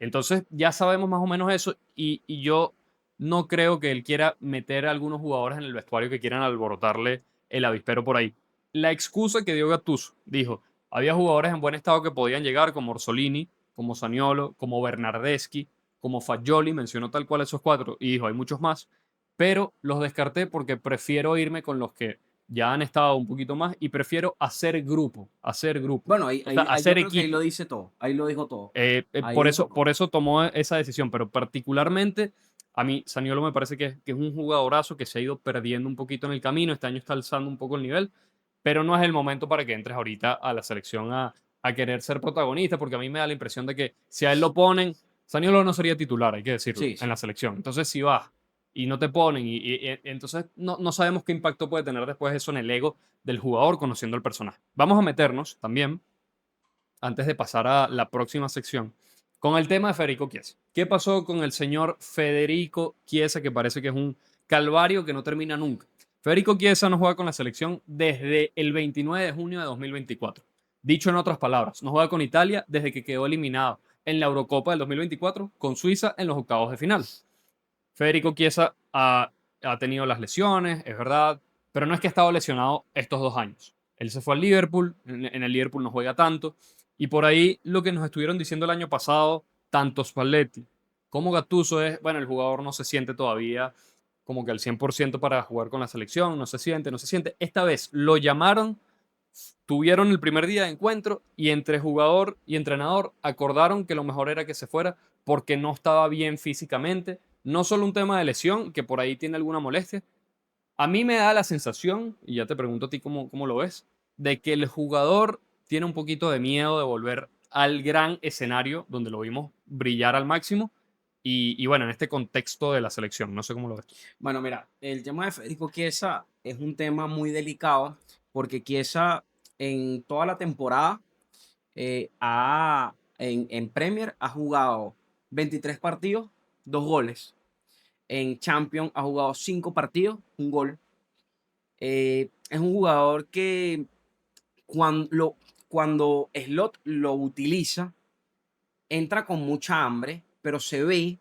Entonces ya sabemos más o menos eso y yo no creo que él quiera meter a algunos jugadores en el vestuario que quieran alborotarle el avispero por ahí. La excusa que dio Gattuso, dijo, había jugadores en buen estado que podían llegar como Orsolini, como Saniolo, como Bernardeschi, como Fagioli, mencionó tal cual esos cuatro y dijo, hay muchos más, pero los descarté porque prefiero irme con los que ya han estado un poquito más y prefiero hacer grupo, hacer grupo.
Bueno,
O sea,
yo
hacer
creo que ahí lo
equipo.
dice todo. Ahí lo dijo todo. Ahí
Por
dijo
eso,
todo.
por eso tomó esa decisión, pero particularmente a mí Saniolo me parece que es un jugadorazo que se ha ido perdiendo un poquito en el camino, este año está alzando un poco el nivel, pero no es el momento para que entres ahorita a la selección a querer ser protagonista, porque a mí me da la impresión de que si a él lo ponen, Saniolo no sería titular, hay que decirlo,
Sí,
en la
sí.
selección. Entonces si vas y no te ponen, entonces no sabemos qué impacto puede tener después eso en el ego del jugador conociendo el personaje. Vamos a meternos también antes de pasar a la próxima sección, con el tema de Federico Chiesa. ¿Qué pasó con el señor Federico Chiesa, que parece que es un calvario que no termina nunca? Federico Chiesa no juega con la selección desde el 29 de junio de 2024. Dicho en otras palabras, no juega con Italia desde que quedó eliminado en la Eurocopa del 2024 con Suiza en los octavos de final. Federico Chiesa ha tenido las lesiones, es verdad, pero no es que ha estado lesionado estos 2 años. Él se fue al Liverpool, en el Liverpool no juega tanto, y por ahí lo que nos estuvieron diciendo el año pasado, tanto Spalletti como Gattuso es, bueno, el jugador no se siente todavía como que al 100% para jugar con la selección, no se siente, no se siente. Esta vez lo llamaron, tuvieron el primer día de encuentro y entre jugador y entrenador acordaron que lo mejor era que se fuera porque no estaba bien físicamente. No solo un tema de lesión, que por ahí tiene alguna molestia. A mí me da la sensación, y ya te pregunto a ti cómo lo ves, de que el jugador tiene un poquito de miedo de volver al gran escenario donde lo vimos brillar al máximo. Y bueno, en este contexto de la selección, no sé cómo lo ves tú.
Bueno, mira, el tema de Federico Chiesa es un tema muy delicado porque Chiesa en toda la temporada en Premier ha jugado 23 partidos, 2 goles. En Champions ha jugado 5 partidos, un gol. Es un jugador que cuando Slot lo utiliza, entra con mucha hambre, pero se ve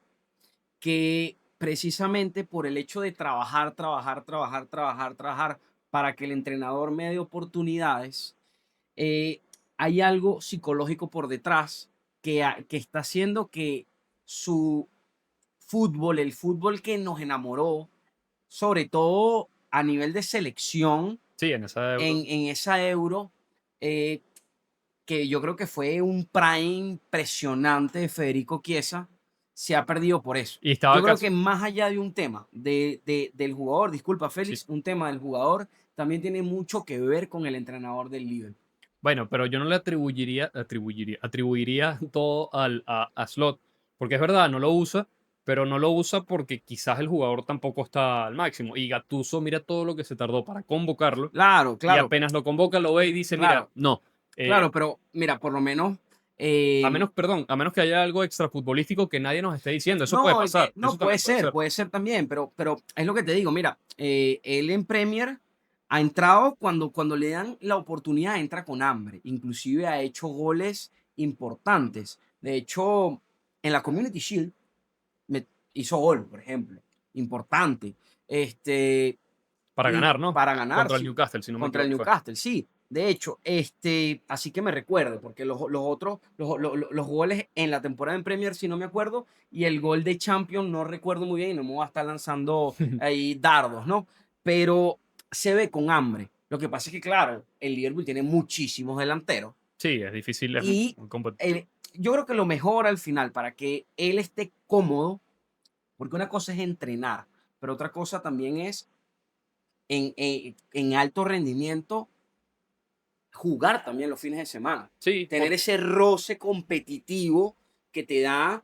que precisamente por el hecho de trabajar, trabajar, trabajar, trabajar, trabajar, para que el entrenador me dé oportunidades, eh, hay algo psicológico por detrás que está haciendo que su fútbol, el fútbol que nos enamoró, sobre todo a nivel de selección
Sí, en esa Euro.
en esa Euro, eh, que yo creo que fue un prime impresionante de Federico Chiesa, se ha perdido por eso.
Y
Yo
estaba
creo
casi.
que más allá de un tema del jugador, disculpa
Sí.
Félix, un tema del jugador también tiene mucho que ver con el entrenador del Liverpool.
Bueno, pero yo no le atribuiría todo a Slot, porque es verdad, no lo usa, pero no lo usa porque quizás el jugador tampoco está al máximo. Y Gattuso mira todo lo que se tardó para convocarlo
Claro,
y
claro,
apenas lo convoca lo ve y dice, mira,
claro,
no.
claro, pero mira, por lo menos,
A
em,
menos, perdón, a menos que haya algo extrafutbolístico que nadie nos esté diciendo. Eso puede
no,
pasar, eso
no
también puede ser.
puede ser también, pero es lo que te digo, mira, él en Premier ha entrado cuando le dan la oportunidad, entra con hambre, inclusive ha hecho goles importantes. De hecho, en la Community Shield me hizo gol, por ejemplo, importante. Este,
Para
y
ganar, ¿no?
para ganar,
Contra el
sí,
Newcastle, si no me
contra el
equivoco, fue.
Newcastle, sí. De hecho, así que me recuerdo, porque los otros, los goles en la temporada en Premier, si no me acuerdo, y el gol de Champions, no recuerdo muy bien, y no me voy a estar lanzando ahí dardos, ¿no? Pero se ve con hambre. Lo que pasa es que, claro, el Liverpool tiene muchísimos delanteros
Sí, es difícil, es
y
muy competitivo.
yo creo que lo mejor al final para que él esté cómodo, porque una cosa es entrenar, pero otra cosa también es en alto rendimiento jugar también los fines de semana.
Sí,
Tener ese roce competitivo que te da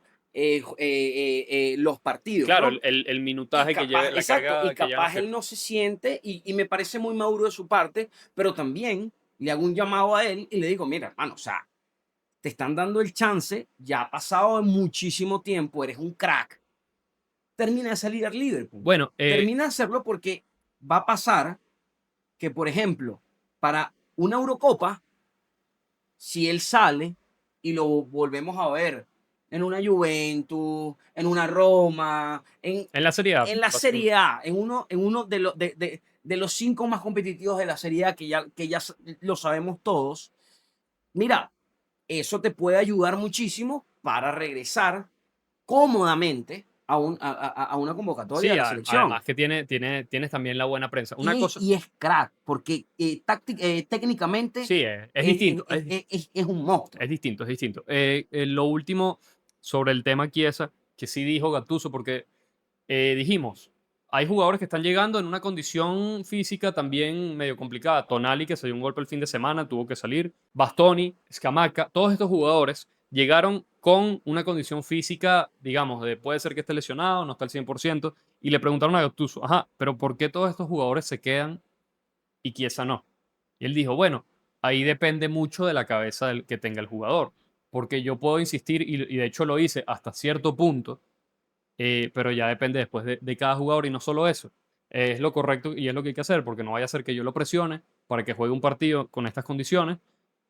los partidos,
claro,
¿no?
el
Y
minutaje que
capaz,
lleve, la
exacto, y
carga que llevan los
capaz él
tiempos.
no se siente, y me parece muy maduro de su parte, pero también le hago un llamado a él y le digo, mira, hermano, o sea, te están dando el chance, ya ha pasado muchísimo tiempo, eres un crack, termina de salir al Liverpool.
Bueno,
Termina de hacerlo porque va a pasar que, por ejemplo, para una Eurocopa, si él sale y lo volvemos a ver en una Juventus, en una Roma,
en la Serie A,
en la
básicamente.
Serie A, en uno de los cinco más competitivos de la Serie A, que ya lo sabemos todos, mira, eso te puede ayudar muchísimo para regresar cómodamente a una convocatoria de
Sí,
la selección.
además que tienes también la buena prensa. Una cosa,
Y es crack, porque técnicamente
sí, es distinto,
es un monstruo.
es distinto, es distinto. Lo último sobre el tema Chiesa, que sí dijo Gattuso, porque dijimos, hay jugadores que están llegando en una condición física también medio complicada. Tonali, que se dio un golpe el fin de semana, tuvo que salir. Bastoni, Scamacca, todos estos jugadores llegaron con una condición física, digamos, de puede ser que esté lesionado, no está al 100%, y le preguntaron a Gattuso, ajá, pero ¿por qué todos estos jugadores se quedan y Chiesa no? Y él dijo, bueno, ahí depende mucho de la cabeza que tenga el jugador, porque yo puedo insistir, y de hecho lo hice hasta cierto punto, pero ya depende después de cada jugador y no solo eso. Es lo correcto y es lo que hay que hacer, porque no vaya a ser que yo lo presione para que juegue un partido con estas condiciones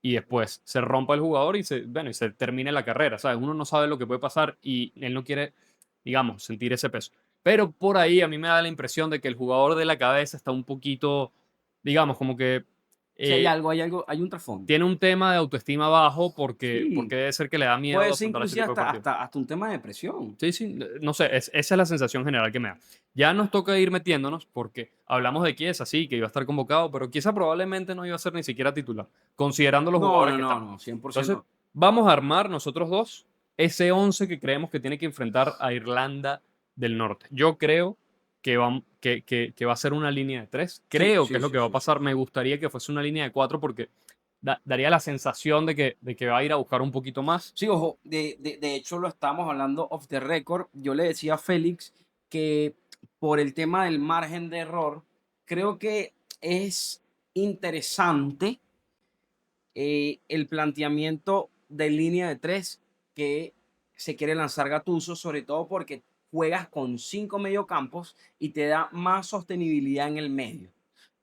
y después se rompa el jugador bueno, y se termine la carrera, ¿sabes? Uno no sabe lo que puede pasar y él no quiere, digamos, sentir ese peso. Pero por ahí a mí me da la impresión de que el jugador de la cabeza está un poquito, digamos, como que
Si
eh,
hay algo, hay un trasfondo.
tiene un tema de autoestima bajo porque
Sí,
debe ser que le da miedo
puede ser
afrontar ese
inclusive
tipo de partidos.
hasta un tema de depresión.
Sí, sí, no sé, esa es la sensación general que me da. Ya nos toca ir metiéndonos porque hablamos de Chiesa, sí, que iba a estar convocado, pero Chiesa probablemente no iba a ser ni siquiera titular, considerando los
No,
jugadores
no,
que
no,
están.
no, cien por
Entonces,
ciento.
vamos a armar nosotros dos ese 11 que creemos que tiene que enfrentar a Irlanda del Norte. Yo creo que va a ser una línea de tres.
Sí,
Creo que
sí,
es lo
sí,
que va a
sí, sí.
pasar. Me gustaría que fuese una línea de cuatro porque daría la sensación de que va a ir a buscar un poquito más.
Sí, ojo, de hecho lo estamos hablando off the record. Yo le decía a Félix que por el tema del margen de error, creo que es interesante el planteamiento de línea de tres que se quiere lanzar Gattuso, sobre todo porque juegas con cinco mediocampos y te da más sostenibilidad en el medio.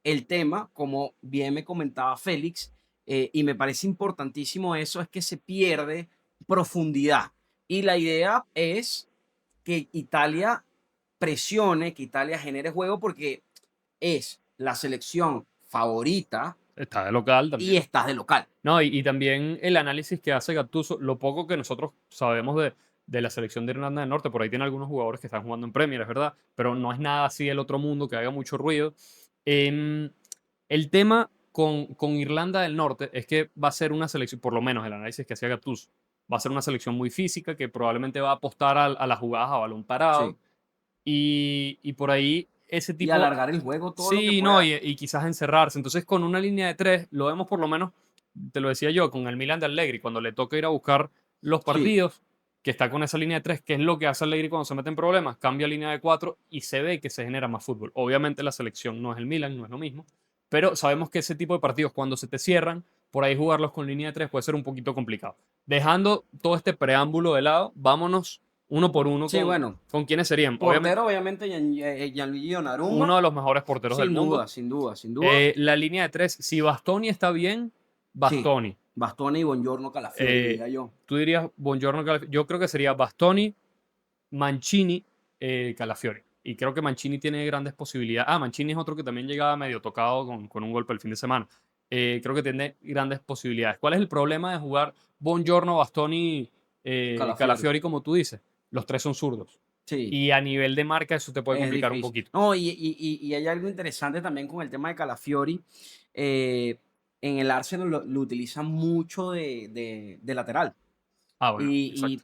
El tema, como bien me comentaba Félix, y me parece importantísimo eso, es que se pierde profundidad. Y la idea es que Italia presione, que Italia genere juego, porque es la selección favorita
está de local también.
y estás de local.
No, y también el análisis que hace Gattuso, lo poco que nosotros sabemos de la selección de Irlanda del Norte, por ahí tiene algunos jugadores que están jugando en Premier, es verdad, pero no es nada así del otro mundo que haga mucho ruido. Em, el tema con Irlanda del Norte es que va a ser una selección, por lo menos el análisis que hacía Gattuso, va a ser una selección muy física que probablemente va a apostar a las jugadas a balón parado
Sí.
y por ahí ese
Y
tipo.
alargar el juego todo lo que
Sí, no,
pueda.
y quizás encerrarse. Entonces, con una línea de tres, lo vemos por lo menos, te lo decía yo, con el Milan de Allegri, cuando le toca ir a buscar los
Sí.
partidos, que está con esa línea de tres, que es lo que hace Allegri cuando se mete en problemas, cambia a línea de cuatro y se ve que se genera más fútbol. Obviamente la selección no es el Milan, no es lo mismo, pero sabemos que ese tipo de partidos, cuando se te cierran, por ahí jugarlos con línea de tres puede ser un poquito complicado. Dejando todo este preámbulo de lado, vámonos uno por uno
Sí, bueno.
con quiénes serían. Obviamente,
Portero, obviamente, Gianluigi
uno
Donnarumma.
de los mejores porteros del
Sin
mundo.
duda, sin duda, sin duda.
La línea de tres, si Bastoni está bien,
Sí.
Bastoni.
Bastoni y Buongiorno Calafiori,
Eh,
diría yo.
Tú dirías Buongiorno Calafiori. Yo creo que sería Bastoni, Mancini, Calafiori. Y creo que Mancini tiene grandes posibilidades. Ah, Mancini es otro que también llegaba medio tocado con un golpe el fin de semana. Creo que tiene grandes posibilidades. ¿Cuál es el problema de jugar Buongiorno, Bastoni,
Calafiori.
Calafiori, como tú dices? Los tres son zurdos.
Sí.
Y a nivel de marca eso te puede
Es
complicar un
difícil.
poquito.
No, y hay algo interesante también con el tema de Calafiori. eh, en el Arsenal lo utilizan mucho de lateral.
Ah, bueno,
Y
exacto.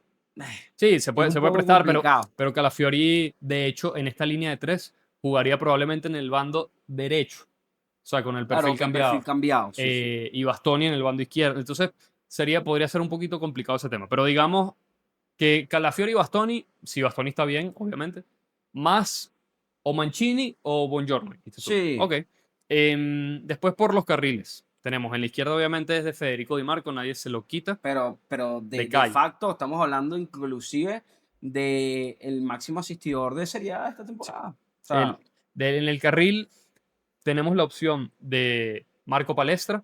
Sí,
es un
se puede
poco
prestar,
complicado.
pero Calafiori, de hecho, en esta línea de tres, jugaría probablemente en el bando derecho. O sea, con el
Claro,
perfil
con perfil
cambiado.
cambiado. Sí, sí.
Y Bastoni en el bando izquierdo. Entonces, podría ser un poquito complicado ese tema. Pero digamos que Calafiori y Bastoni, si Bastoni está bien, obviamente, más o Mancini o Buongiorno, dijiste tú.
Sí,
Ok. Después por los carriles. Tenemos en la izquierda, obviamente, desde Federico Di Marco, nadie se lo quita.
pero
De
de
calle.
facto estamos hablando inclusive de el máximo asistidor de Serie A de esta temporada. O sea,
En el carril tenemos la opción de Marco Palestra,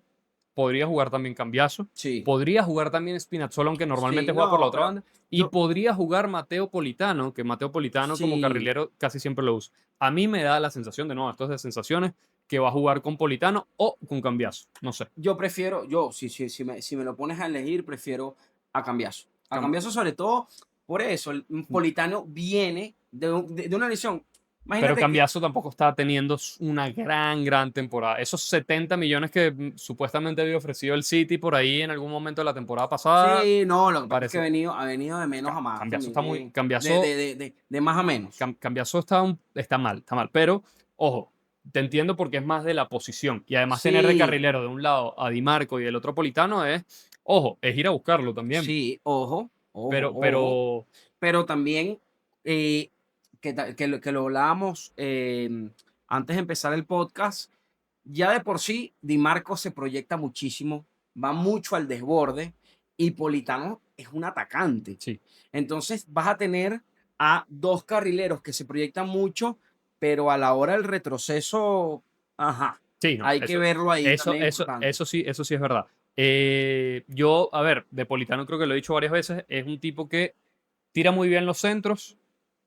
podría jugar también Cambiaso,
sí,
podría jugar también Spinazzola, aunque
sí,
normalmente juega por la
no,
otra
pero
banda, y
yo,
podría jugar Mateo Politano, que Mateo Politano como
sí,
carrilero casi siempre lo usa. A mí me da la sensación, de nuevo, esto es de sensaciones, que va a jugar con Politano o con Cambiaso, no sé.
yo prefiero, si me lo pones a elegir, prefiero a Cambiaso. A
Cam-
Cambiaso sobre todo por eso, el Politano viene de una lesión.
Pero
Imagínate que,
Cambiaso tampoco está teniendo una gran temporada. Esos 70 millones que supuestamente había ofrecido el City por ahí en algún momento de la temporada pasada,
sí, no, lo que pasa es que
parece.
ha venido de menos a más
Cambiaso está muy.
también.
Cambiaso,
De más a menos.
Cambiaso está mal, está mal. Pero, ojo, te entiendo porque es más de la posición. Y además tener de
Sí,
carrilero de un lado a Di Marco y del otro Politano es, ojo, es ir a buscarlo también.
sí, ojo, ojo,
Pero,
ojo.
pero,
Pero también, eh, que lo hablábamos antes de empezar el podcast, ya de por sí, Di Marco se proyecta muchísimo, va mucho al desborde y Politano es un atacante.
sí.
Entonces vas a tener a dos carrileros que se proyectan mucho, pero a la hora del retroceso, ajá,
Sí, no,
hay que verlo ahí también importante.
eso sí es verdad. Yo, a ver, de Politano creo que lo he dicho varias veces, es un tipo que tira muy bien los centros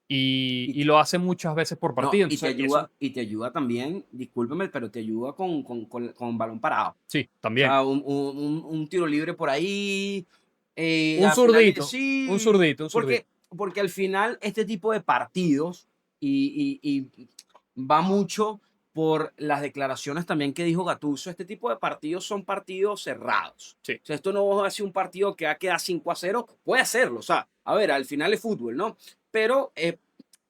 Y,
y lo hace muchas veces por
no,
partido. Entonces, eso
y te ayuda también, discúlpeme, pero te ayuda con balón parado.
sí,
O
también.
sea, un tiro libre por ahí.
Un
Al final,
zurdito, un
sí,
zurdito, un zurdito.
porque al final este tipo de partidos y va mucho por las declaraciones también que dijo Gattuso, este tipo de partidos son partidos cerrados.
Sí,
O sea, esto no va a ser un partido que va a quedar 5-0, puede hacerlo, o sea, a ver, al final es fútbol, ¿no? Pero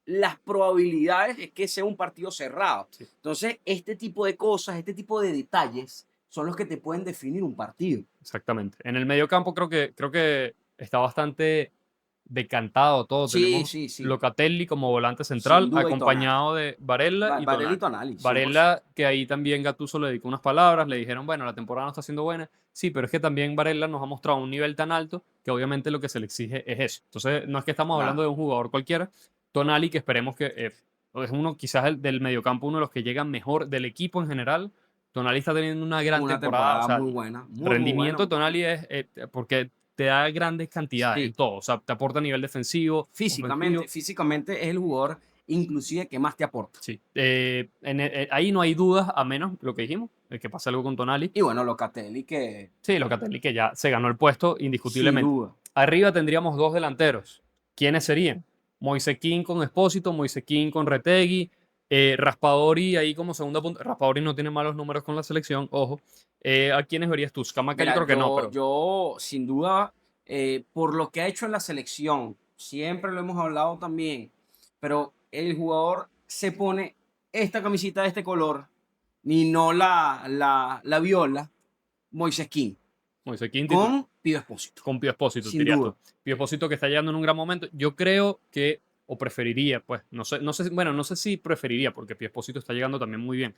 las probabilidades es que sea un partido cerrado.
sí.
Entonces, este tipo de cosas, este tipo de detalles son los que te pueden definir un partido.
Exactamente. En el medio campo creo que está bastante decantado todo.
Sí,
Tenemos
sí, sí.
Locatelli como volante
Sin
central,
duda y Tonali.
acompañado de Barella y
Varela y
Tonali.
Tonali, 100%.
Varela, que ahí también Gattuso le dedicó unas palabras, le dijeron, bueno, la temporada no está siendo buena. Sí, pero es que también Varela nos ha mostrado un nivel tan alto que obviamente lo que se le exige es eso. Entonces, no es que estamos hablando
Claro.
de un jugador cualquiera. Tonali, que esperemos que es uno, quizás del mediocampo, uno de los que llegan mejor del equipo en general. Tonali está teniendo una gran
Una
temporada. O
temporada
sea,
muy buena. Muy, muy buena,
rendimiento de
muy buena.
Tonali es porque te da grandes cantidades en
Sí.
todo. O sea, te aporta a nivel defensivo, ofensivo.
Físicamente es el jugador inclusive que más te aporta.
Sí. Ahí no hay dudas, a menos lo que dijimos, el que pase algo con Tonali.
Y bueno, Locatelli que
Sí, Locatelli que ya se ganó el puesto
sin
indiscutiblemente.
duda.
Arriba tendríamos dos delanteros. ¿Quiénes serían? Moise Kean con Espósito, Moise Kean con Retegui, Raspadori ahí como segunda punta. Raspadori no tiene malos números con la selección, ojo. ¿A quiénes verías tú? Scamacca yo
Mira,
creo que no, pero
yo sin duda, por lo que ha hecho en la selección, siempre lo hemos hablado también, pero el jugador se pone esta camisita de este color, ni no la viola, Moises Kean,
Moise Kean
con Pío Expósito,
con Pío Espósito,
sin
dirías tú.
duda.
Pío Espósito que está llegando en un gran momento. Yo creo que, o preferiría, pues, bueno, no sé si preferiría, porque Pío Espósito está llegando también muy bien.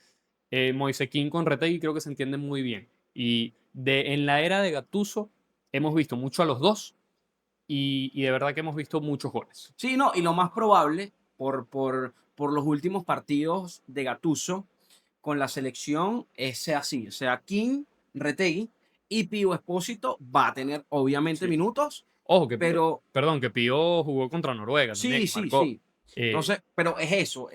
Moise Kean con Retegui creo que se entienden muy bien. Y en la era de Gattuso hemos visto mucho a los dos y de verdad que hemos visto muchos goles.
Sí, no, y lo más probable, por los últimos partidos de Gattuso con la selección, sea así. O sea, King, Retegui y Pío Expósito va a tener, obviamente,
Sí.
minutos,
Ojo, que
pero
perdón, que Pío jugó contra Noruega también,
sí, sí,
marcó.
sí.
Eh,
Entonces, pero es eso.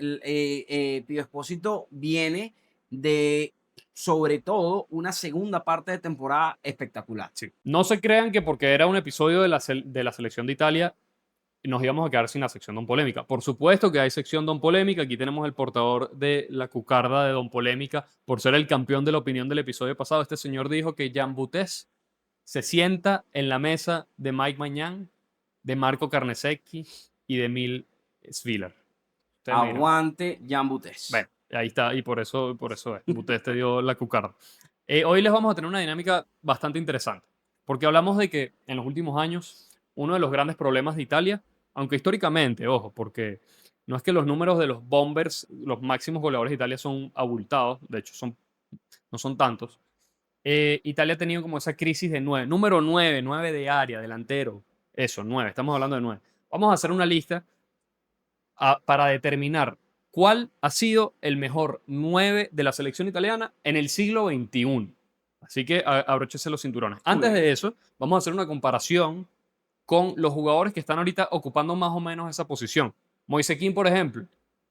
Pío Expósito viene de, sobre todo, una segunda parte de temporada espectacular.
sí. No se crean que porque era un episodio de de la selección de Italia nos íbamos a quedar sin la sección Don Polémica. Por supuesto que hay sección Don Polémica. Aquí tenemos el portador de la cucarda de Don Polémica por ser el campeón de la opinión del episodio pasado. Este señor dijo que Jan Butés se sienta en la mesa de Mike Mañán, de Marco Carnesecchi y de Emil Sviller. Ustedes me dirán.
Aguante Jan Butés.
Bueno, ahí está, y por eso es. Butés te dio la cucarda. Hoy les vamos a tener una dinámica bastante interesante, porque hablamos de que en los últimos años uno de los grandes problemas de Italia, aunque históricamente, ojo, porque no es que los números de los Bombers, los máximos goleadores de Italia son abultados, de hecho no son tantos. Italia ha tenido como esa crisis de 9, número 9, 9 de área, delantero, eso, 9, estamos hablando de 9. Vamos a hacer una lista para determinar cuál ha sido el mejor 9 de la selección italiana en el siglo XXI. Así que abróchese los cinturones.
Muy
Antes
bien.
de eso, vamos a hacer una comparación con los jugadores que están ahorita ocupando más o menos esa posición. Moise Kean, por ejemplo,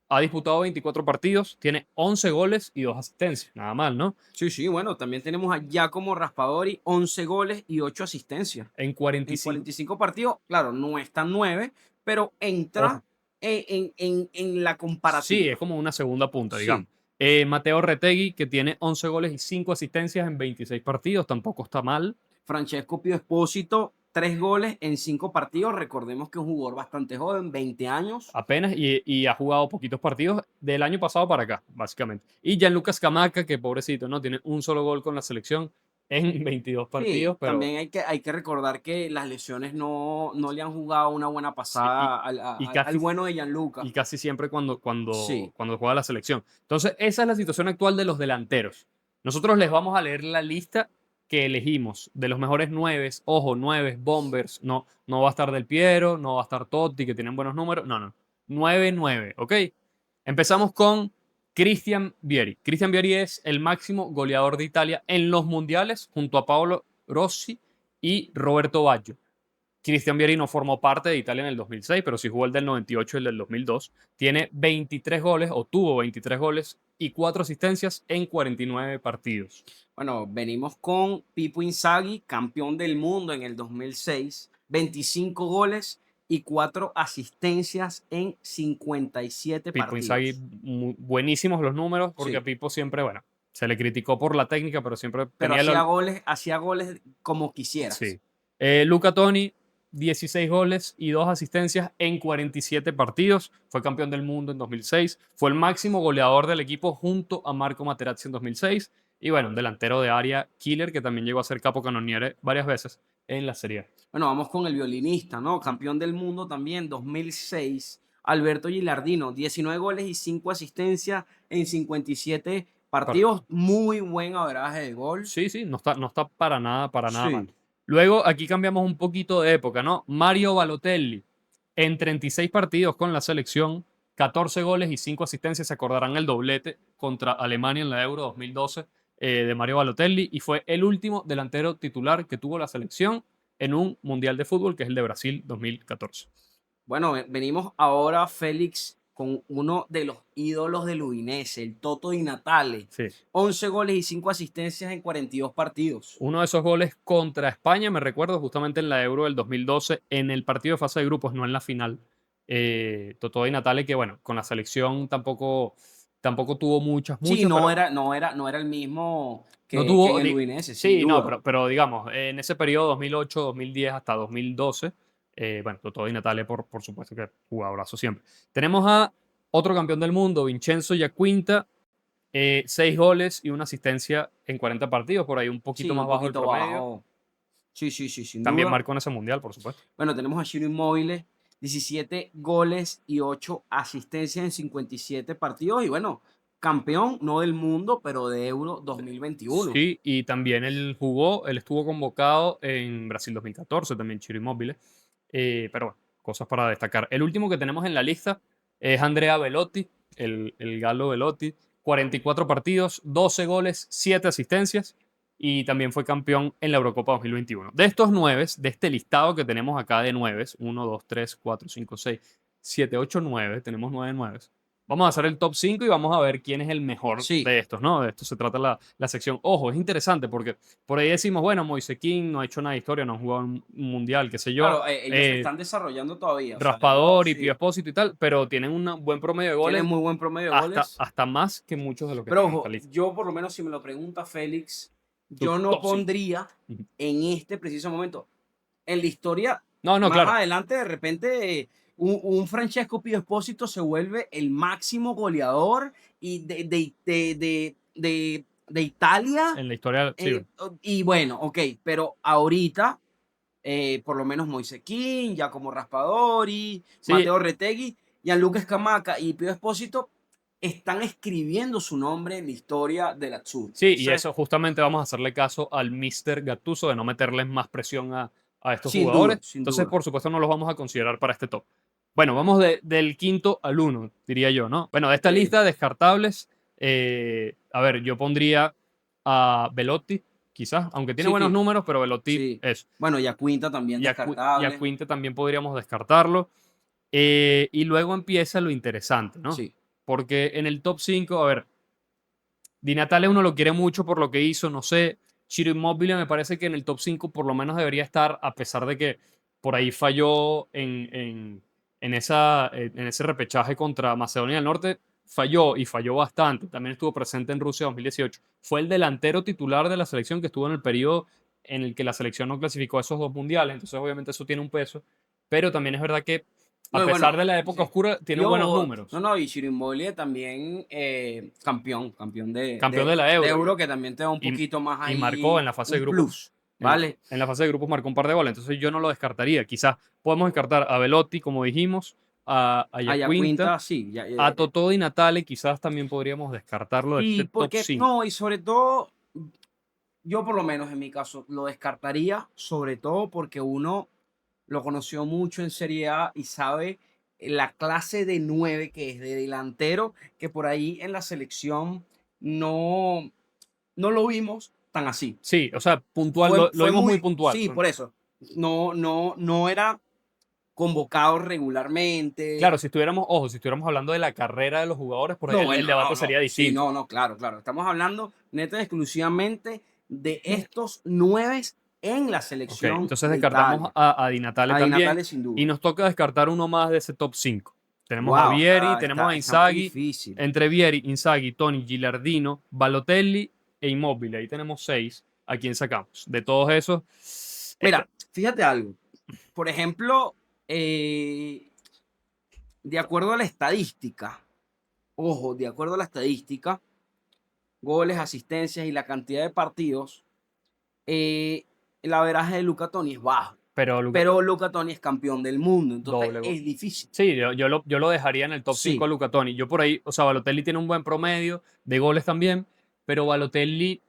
ha disputado 24 partidos, tiene 11 goles y 2 asistencias. Nada mal, ¿no?
Sí, sí, bueno, también tenemos a Giacomo Raspadori, 11 goles y 8 asistencias.
En
En
45.
45 partidos, claro, no están 9, pero
Ojo.
entra en la
Sí, es
comparativa.
como una segunda punta, digamos.
Sí,
Matteo Retegui, que tiene 11 goles y 5 asistencias en 26 partidos, tampoco está mal.
Francesco Pio Espósito, 3 goles en 5 partidos. Recordemos que es un jugador bastante joven, 20 años.
Apenas y ha jugado poquitos partidos del año pasado para acá, básicamente. Y Gianluca Scamacca, que pobrecito, ¿no? Tiene un solo gol con la selección en 22
Sí,
partidos, pero
también hay que recordar que las lesiones no le han jugado una buena
sí,
pasada
y
al
casi,
bueno de Gianluca.
y casi siempre
Sí,
cuando juega la selección. Entonces, esa es la situación actual de los delanteros. Nosotros les vamos a leer la lista que elegimos de los mejores 9, ojo, 9 bombers, no va a estar Del Piero, no va a estar Totti, que tienen buenos números, no, 9, ¿ok? Empezamos con Christian Vieri. Christian Vieri es el máximo goleador de Italia en los mundiales junto a Paolo Rossi y Roberto Baggio. Christian Vieri no formó parte de Italia en el 2006, pero sí jugó el del 98 y el del 2002. Tiene 23 goles, o tuvo 23 goles y 4 asistencias en 49 partidos.
bueno, venimos con Pipo Inzaghi, campeón del mundo en el 2006, 25 goles y 4 asistencias en 57
Pipo Inzaghi,
partidos.
buenísimos los números, porque a
Sí,
Pipo siempre, bueno, se le criticó por la técnica, pero siempre
pero
tenía el.
hacía goles como quisieras.
Sí. Luca Toni, 16 goles y 2 asistencias en 47 partidos. Fue campeón del mundo en 2006. Fue el máximo goleador del equipo junto a Marco Materazzi en 2006. Y bueno, un delantero de área killer que también llegó a ser capocannoniere varias veces en la Serie A.
Bueno, vamos con el violinista, ¿no? Campeón del mundo también, 2006, Alberto Gilardino, 19 goles y 5 asistencias en 57
Par-
partidos. Muy buen average de gol.
Sí, sí, no está para nada mal.
Sí.
Luego aquí cambiamos un poquito de época, ¿no? Mario Balotelli, en 36 partidos con la selección, 14 goles y 5 asistencias. Se acordarán el doblete contra Alemania en la Euro 2012 de Mario Balotelli y fue el último delantero titular que tuvo la selección en un Mundial de Fútbol, que es el de Brasil 2014.
Bueno, venimos ahora Félix con uno de los ídolos del Udinese, el Toto Di Natale.
Sí.
11 goles y 5 asistencias en 42 partidos.
Uno de esos goles contra España, me recuerdo, justamente en la Euro del 2012, en el partido de fase de grupos, no en la final. Totó Di Natale, que bueno, con la selección tampoco tuvo muchas,
Sí,
pero
no era el mismo
no
que en
tuvo.
el Udinese, sin
Sí, no,
duda.
pero digamos, en ese periodo 2008, 2010 hasta 2012, bueno, Totó Di Natale, por supuesto que jugadorazo siempre. Tenemos a otro campeón del mundo, Vincenzo Giacquinta, 6 goles y una asistencia en 40 partidos, por ahí un poquito
Sí,
más
un
bajo el
poquito
promedio.
bajo. Sí, sí, sí, sin
También
duda.
marcó en ese mundial, por supuesto.
Bueno, tenemos a Ciro Immobile, 17 goles y 8 asistencias en 57 partidos. Y bueno, campeón, no del mundo, pero de Euro 2021.
Sí, y también él estuvo convocado en Brasil 2014, también Ciro Immobile. Pero bueno, cosas para destacar. El último que tenemos en la lista es Andrea Belotti, el galo Belotti. 44 partidos, 12 goles, 7 asistencias y también fue campeón en la Eurocopa 2021. De estos 9, de este listado que tenemos acá de 9, 1, 2, 3, 4, 5, 6, 7, 8, 9, tenemos 9 9. Vamos a hacer el top 5 y vamos a ver quién es el mejor
Sí,
de estos, ¿no? De esto se trata la sección. Ojo, es interesante porque por ahí decimos, bueno, Moise King no ha hecho nada de historia, no ha jugado un mundial, qué sé yo.
claro, ellos se están desarrollando todavía. O sea, ellos
Raspador y Pío
sí
Espósito y tal, pero tienen un buen promedio de
tienen
goles,
muy buen promedio de
hasta,
goles.
hasta más que muchos de los que
Pero
están en esta
ojo,
lista.
yo por lo menos si me lo pregunta Félix,
Tu
yo no
top 5.
pondría en este preciso momento. En la historia,
No, no,
más
claro.
adelante, de repente, un Francesco Pío Espósito se vuelve el máximo goleador y de Italia.
En la historia, sí.
Y bueno, ok, pero ahorita, por lo menos Moise King, Giacomo Raspadori,
Sí,
Mateo Retegui, Gianluca Scamacca y Pío Espósito están escribiendo su nombre en la historia del Azzurri.
sí, y
Entonces,
eso justamente vamos a hacerle caso al Mister Gattuso de no meterles más presión a estos
sin duda,
jugadores.
sin
Entonces,
duda.
por supuesto, no los vamos a considerar para este top. Bueno, vamos del quinto al uno, diría yo, ¿no? Bueno, de esta
Sí,
lista descartables, a ver, yo pondría a Belotti, quizás, aunque tiene
sí,
buenos números, pero Belotti
sí.
es.
Bueno, y Quinta también
Y a
descartable.
Quinte también podríamos descartarlo. Y luego empieza lo interesante, ¿no?
Sí.
Porque en el top 5, a ver, Di Natale uno lo quiere mucho por lo que hizo, no sé. Ciro Immobile me parece que en el top 5 por lo menos debería estar, a pesar de que por ahí falló en ese repechaje contra Macedonia del Norte. Falló y falló bastante. También estuvo presente en Rusia 2018. Fue el delantero titular de la selección que estuvo en el periodo en el que la selección no clasificó a esos 2 mundiales. Entonces, obviamente, eso tiene un peso. Pero también es verdad que, a
No, y
pesar
bueno,
de la época
sí.
oscura,
Y
tiene buenos
ojo, no,
números.
no, y Ciro Immobile también campeón
Campeón de la
de
Euro.
Euro, que también te da un
Y,
poquito más
y marcó en
ahí,
la fase de
un
grupos.
plus,
En la,
¿vale?
en la fase de grupos marcó un par de goles. Entonces yo no lo descartaría. Quizás podemos descartar a Velotti, como dijimos, a Yacuinta,
Quinta, sí.
a Totó Di Natale. Quizás también podríamos descartarlo de este
Sí,
top
porque,
5.
no, y sobre todo, yo por lo menos en mi caso lo descartaría, sobre todo porque uno lo conoció mucho en Serie A y sabe la clase de 9 que es de delantero, que por ahí en la selección no, no lo vimos tan así.
Sí, o sea, puntual, lo
Fue
vimos muy
muy,
puntual.
sí, por eso. No era convocado regularmente.
Claro, si estuviéramos, ojo, si estuviéramos hablando de la carrera de los jugadores, por ahí
No,
el
bueno, no,
debate
no.
sería
Sí,
distinto.
no, no, claro, claro. Estamos hablando neta y exclusivamente de estos 9 en la
Ok,
selección
entonces
de
descartamos
Italia.
a Di Natale
A Di
también.
Natale sin
Y
duda.
nos toca descartar uno más de ese top 5. Tenemos a
Wow,
Vieri, tenemos a
está más
Inzaghi.
difícil.
Entre Vieri, Inzaghi, Toni, Gilardino, Balotelli e Immobile. Ahí tenemos 6. ¿A quién sacamos? De todos esos. Este,
Mira, fíjate algo. Por ejemplo, de acuerdo a la estadística, ojo, de acuerdo a la estadística, goles, asistencias y la cantidad de partidos, el averaje de Luca Toni es bajo.
pero Luca,
Pero Luca Toni es campeón del mundo, entonces
doble.
es difícil.
Sí, yo lo dejaría en el top 5 a
Sí,
Luca Toni. Yo por ahí, o sea, Balotelli tiene un buen promedio de goles también, pero Balotelli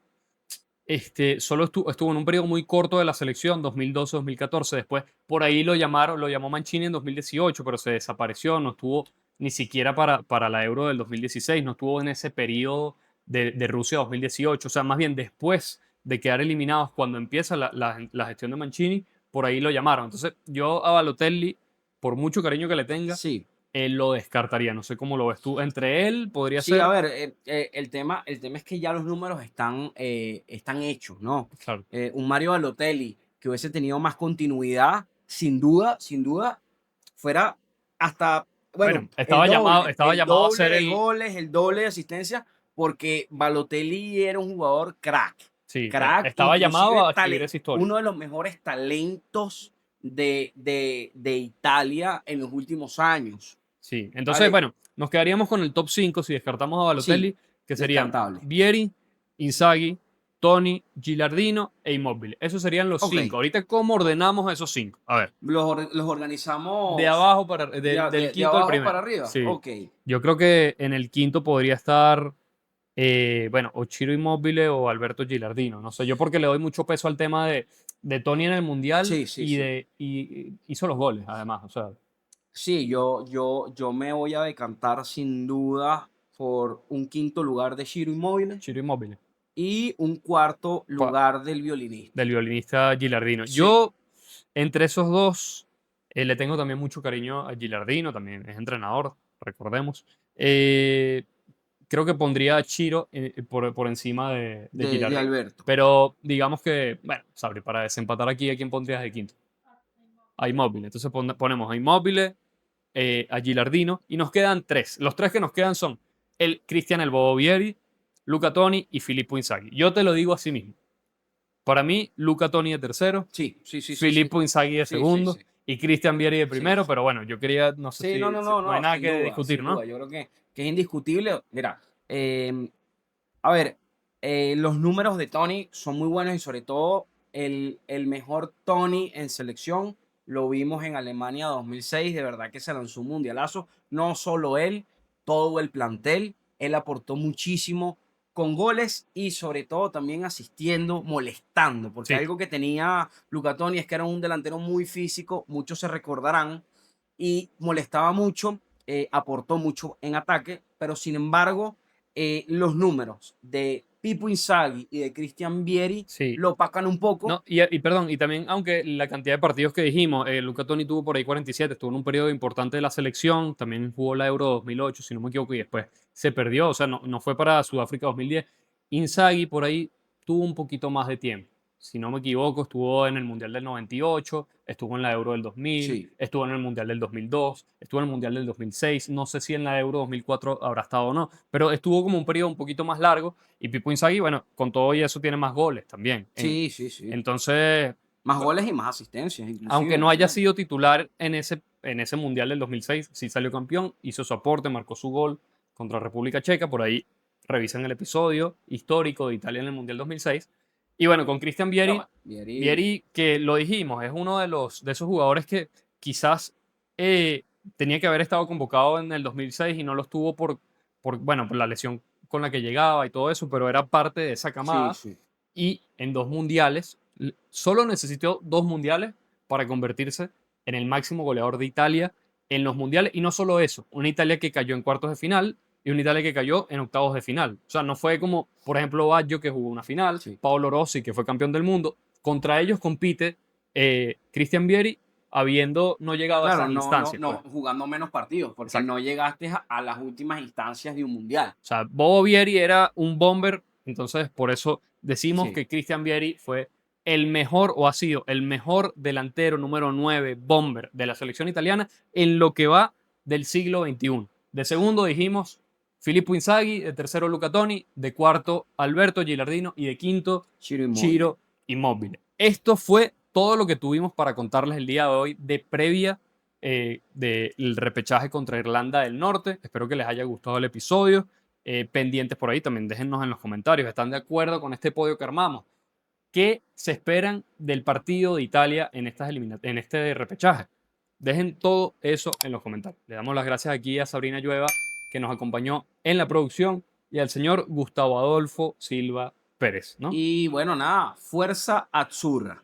solo estuvo en un periodo muy corto de la selección, 2012-2014. Después, por ahí lo llamó Mancini en 2018, pero se desapareció, no estuvo ni siquiera para la Euro del 2016, no estuvo en ese periodo de Rusia 2018. O sea, más bien después de quedar eliminados, cuando empieza la gestión de Mancini, por ahí lo llamaron. Entonces, yo a Balotelli, por mucho cariño que le tenga,
sí.
lo descartaría. No sé cómo lo ves tú. Entre él podría
Sí, a
ser,
ver, el tema es que ya los números están hechos, ¿no?
claro.
Un Mario Balotelli que hubiese tenido más continuidad, sin duda, fuera hasta, bueno,
Bueno, estaba
el
llamado a ser
doble de
el,
goles, el doble de asistencia, porque Balotelli era un jugador
sí,
crack,
estaba llamado
inclusive
a escribir esa historia.
uno de los mejores talentos de Italia en los últimos años,
Sí, entonces,
¿vale?
bueno, nos quedaríamos con el top 5 si descartamos a
Sí,
Balotelli, que serían
descartable.
Vieri, Inzaghi, Toni, Gilardino e Immobile. Esos serían los
Ok,
5. Ahorita, ¿cómo ordenamos esos 5? A ver,
los
de
organizamos
abajo para, del
de
quinto al
abajo para
primero.
arriba.
Sí,
Ok.
yo creo que en el quinto podría estar, bueno, o Ciro Immobile o Alberto Gilardino. No sé, yo porque le doy mucho peso al tema de Toni en el Mundial
Sí, sí,
y
sí.
hizo los goles, además. O sea,
Sí, yo me voy a decantar sin duda por un quinto lugar de Ciro Immobile
Ciro Immobile.
y un cuarto lugar del violinista.
Del violinista Gilardino.
Sí,
Yo, entre esos dos, le tengo también mucho cariño a Gilardino, también es entrenador, recordemos. Eh, Creo que pondría a Chiro por encima de
de
Gilardino.
Alberto.
Pero digamos que, bueno, Sabri, para desempatar aquí, ¿a quién pondrías de quinto? A Immobile. Entonces ponemos a Immobile, a Gilardino y nos quedan tres. Los tres que nos quedan son el Cristian El Bobo Vieri, Luca Toni y Filippo Inzaghi. Yo te lo digo así mismo. Para mí, Luca Toni de tercero,
Sí, sí, sí, sí, sí.
Filippo Inzaghi de
Sí, sí,
segundo
sí.
y Cristian Vieri de
Sí,
primero, pero bueno, yo quería, no sé
sí, no,
si,
no, no,
no hay
no,
nada que discutir,
sin
¿no?
duda. Yo creo que es indiscutible. Mira, a ver, los números de Tony son muy buenos y sobre todo el mejor Tony en selección lo vimos en Alemania 2006, de verdad que se lanzó un mundialazo, no solo él, todo el plantel, él aportó muchísimo con goles y sobre todo también asistiendo, molestando, porque
Sí,
algo que tenía Luca Toni es que era un delantero muy físico, muchos se recordarán, y molestaba mucho, aportó mucho en ataque, pero sin embargo los números de Pipo Inzaghi y de Cristian Vieri
sí.
lo opacan un poco.
No, y perdón, y también, aunque la cantidad de partidos que dijimos, Luca Toni tuvo por ahí 47, estuvo en un periodo importante de la selección, también jugó la Euro 2008, si no me equivoco, y después se perdió, o sea, no fue para Sudáfrica 2010. Inzaghi por ahí tuvo un poquito más de tiempo. Si no me equivoco, estuvo en el Mundial del 98, estuvo en la Euro del 2000,
Sí,
estuvo en el Mundial del 2002, estuvo en el Mundial del 2006, no sé si en la Euro 2004 habrá estado o no, pero estuvo como un periodo un poquito más largo y Pipo Inzaghi, bueno, con todo y eso tiene más goles también.
sí, sí, sí.
Entonces,
Más goles y más asistencias,
aunque
inclusive
no haya
también.
sido titular en ese Mundial del 2006, sí salió campeón, hizo su aporte, marcó su gol contra República Checa, por ahí revisan el episodio histórico de Italia en el Mundial 2006. Y bueno, con Cristian
No,
Vieri,
bueno, Vieri,
Vieri, que lo dijimos, es uno de esos jugadores que quizás tenía que haber estado convocado en el 2006 y no lo estuvo bueno, por la lesión con la que llegaba y todo eso, pero era parte de esa
sí,
camada
sí.
y en dos mundiales, solo necesitó dos mundiales para convertirse en el máximo goleador de Italia en los mundiales. Y no solo eso, una Italia que cayó en cuartos de final y una Italia que cayó en octavos de final. O sea, no fue como, por ejemplo, Baggio que jugó una final,
Sí.
Paolo Rossi que fue campeón del mundo. Contra ellos compite Cristian Vieri habiendo no llegado a
Claro,
esas
no, no,
instancias, pues.
no, jugando menos partidos, porque
Exacto.
no llegaste a las últimas instancias de un mundial.
O sea, Bobo Vieri era un bomber, entonces por eso decimos
Sí,
que Cristian Vieri fue el mejor o ha sido el mejor delantero número 9 bomber de la selección italiana en lo que va del siglo XXI. De segundo dijimos Filippo Inzaghi, de tercero Luca Toni, de cuarto Alberto Gilardino y de quinto
Ciro Immobile.
Ciro Immobile. Esto fue todo lo que tuvimos para contarles el día de hoy de previa del repechaje contra Irlanda del Norte. Espero que les haya gustado el episodio. Pendientes por ahí, también déjennos en los comentarios. ¿Están de acuerdo con este podio que armamos? ¿Qué se esperan del partido de Italia en este repechaje? Dejen todo eso en los comentarios. Le damos las gracias aquí a Sabrina Llueva, que nos acompañó en la producción, y al señor Gustavo Adolfo Silva Pérez, ¿no?
Y bueno, nada, fuerza Azzurra.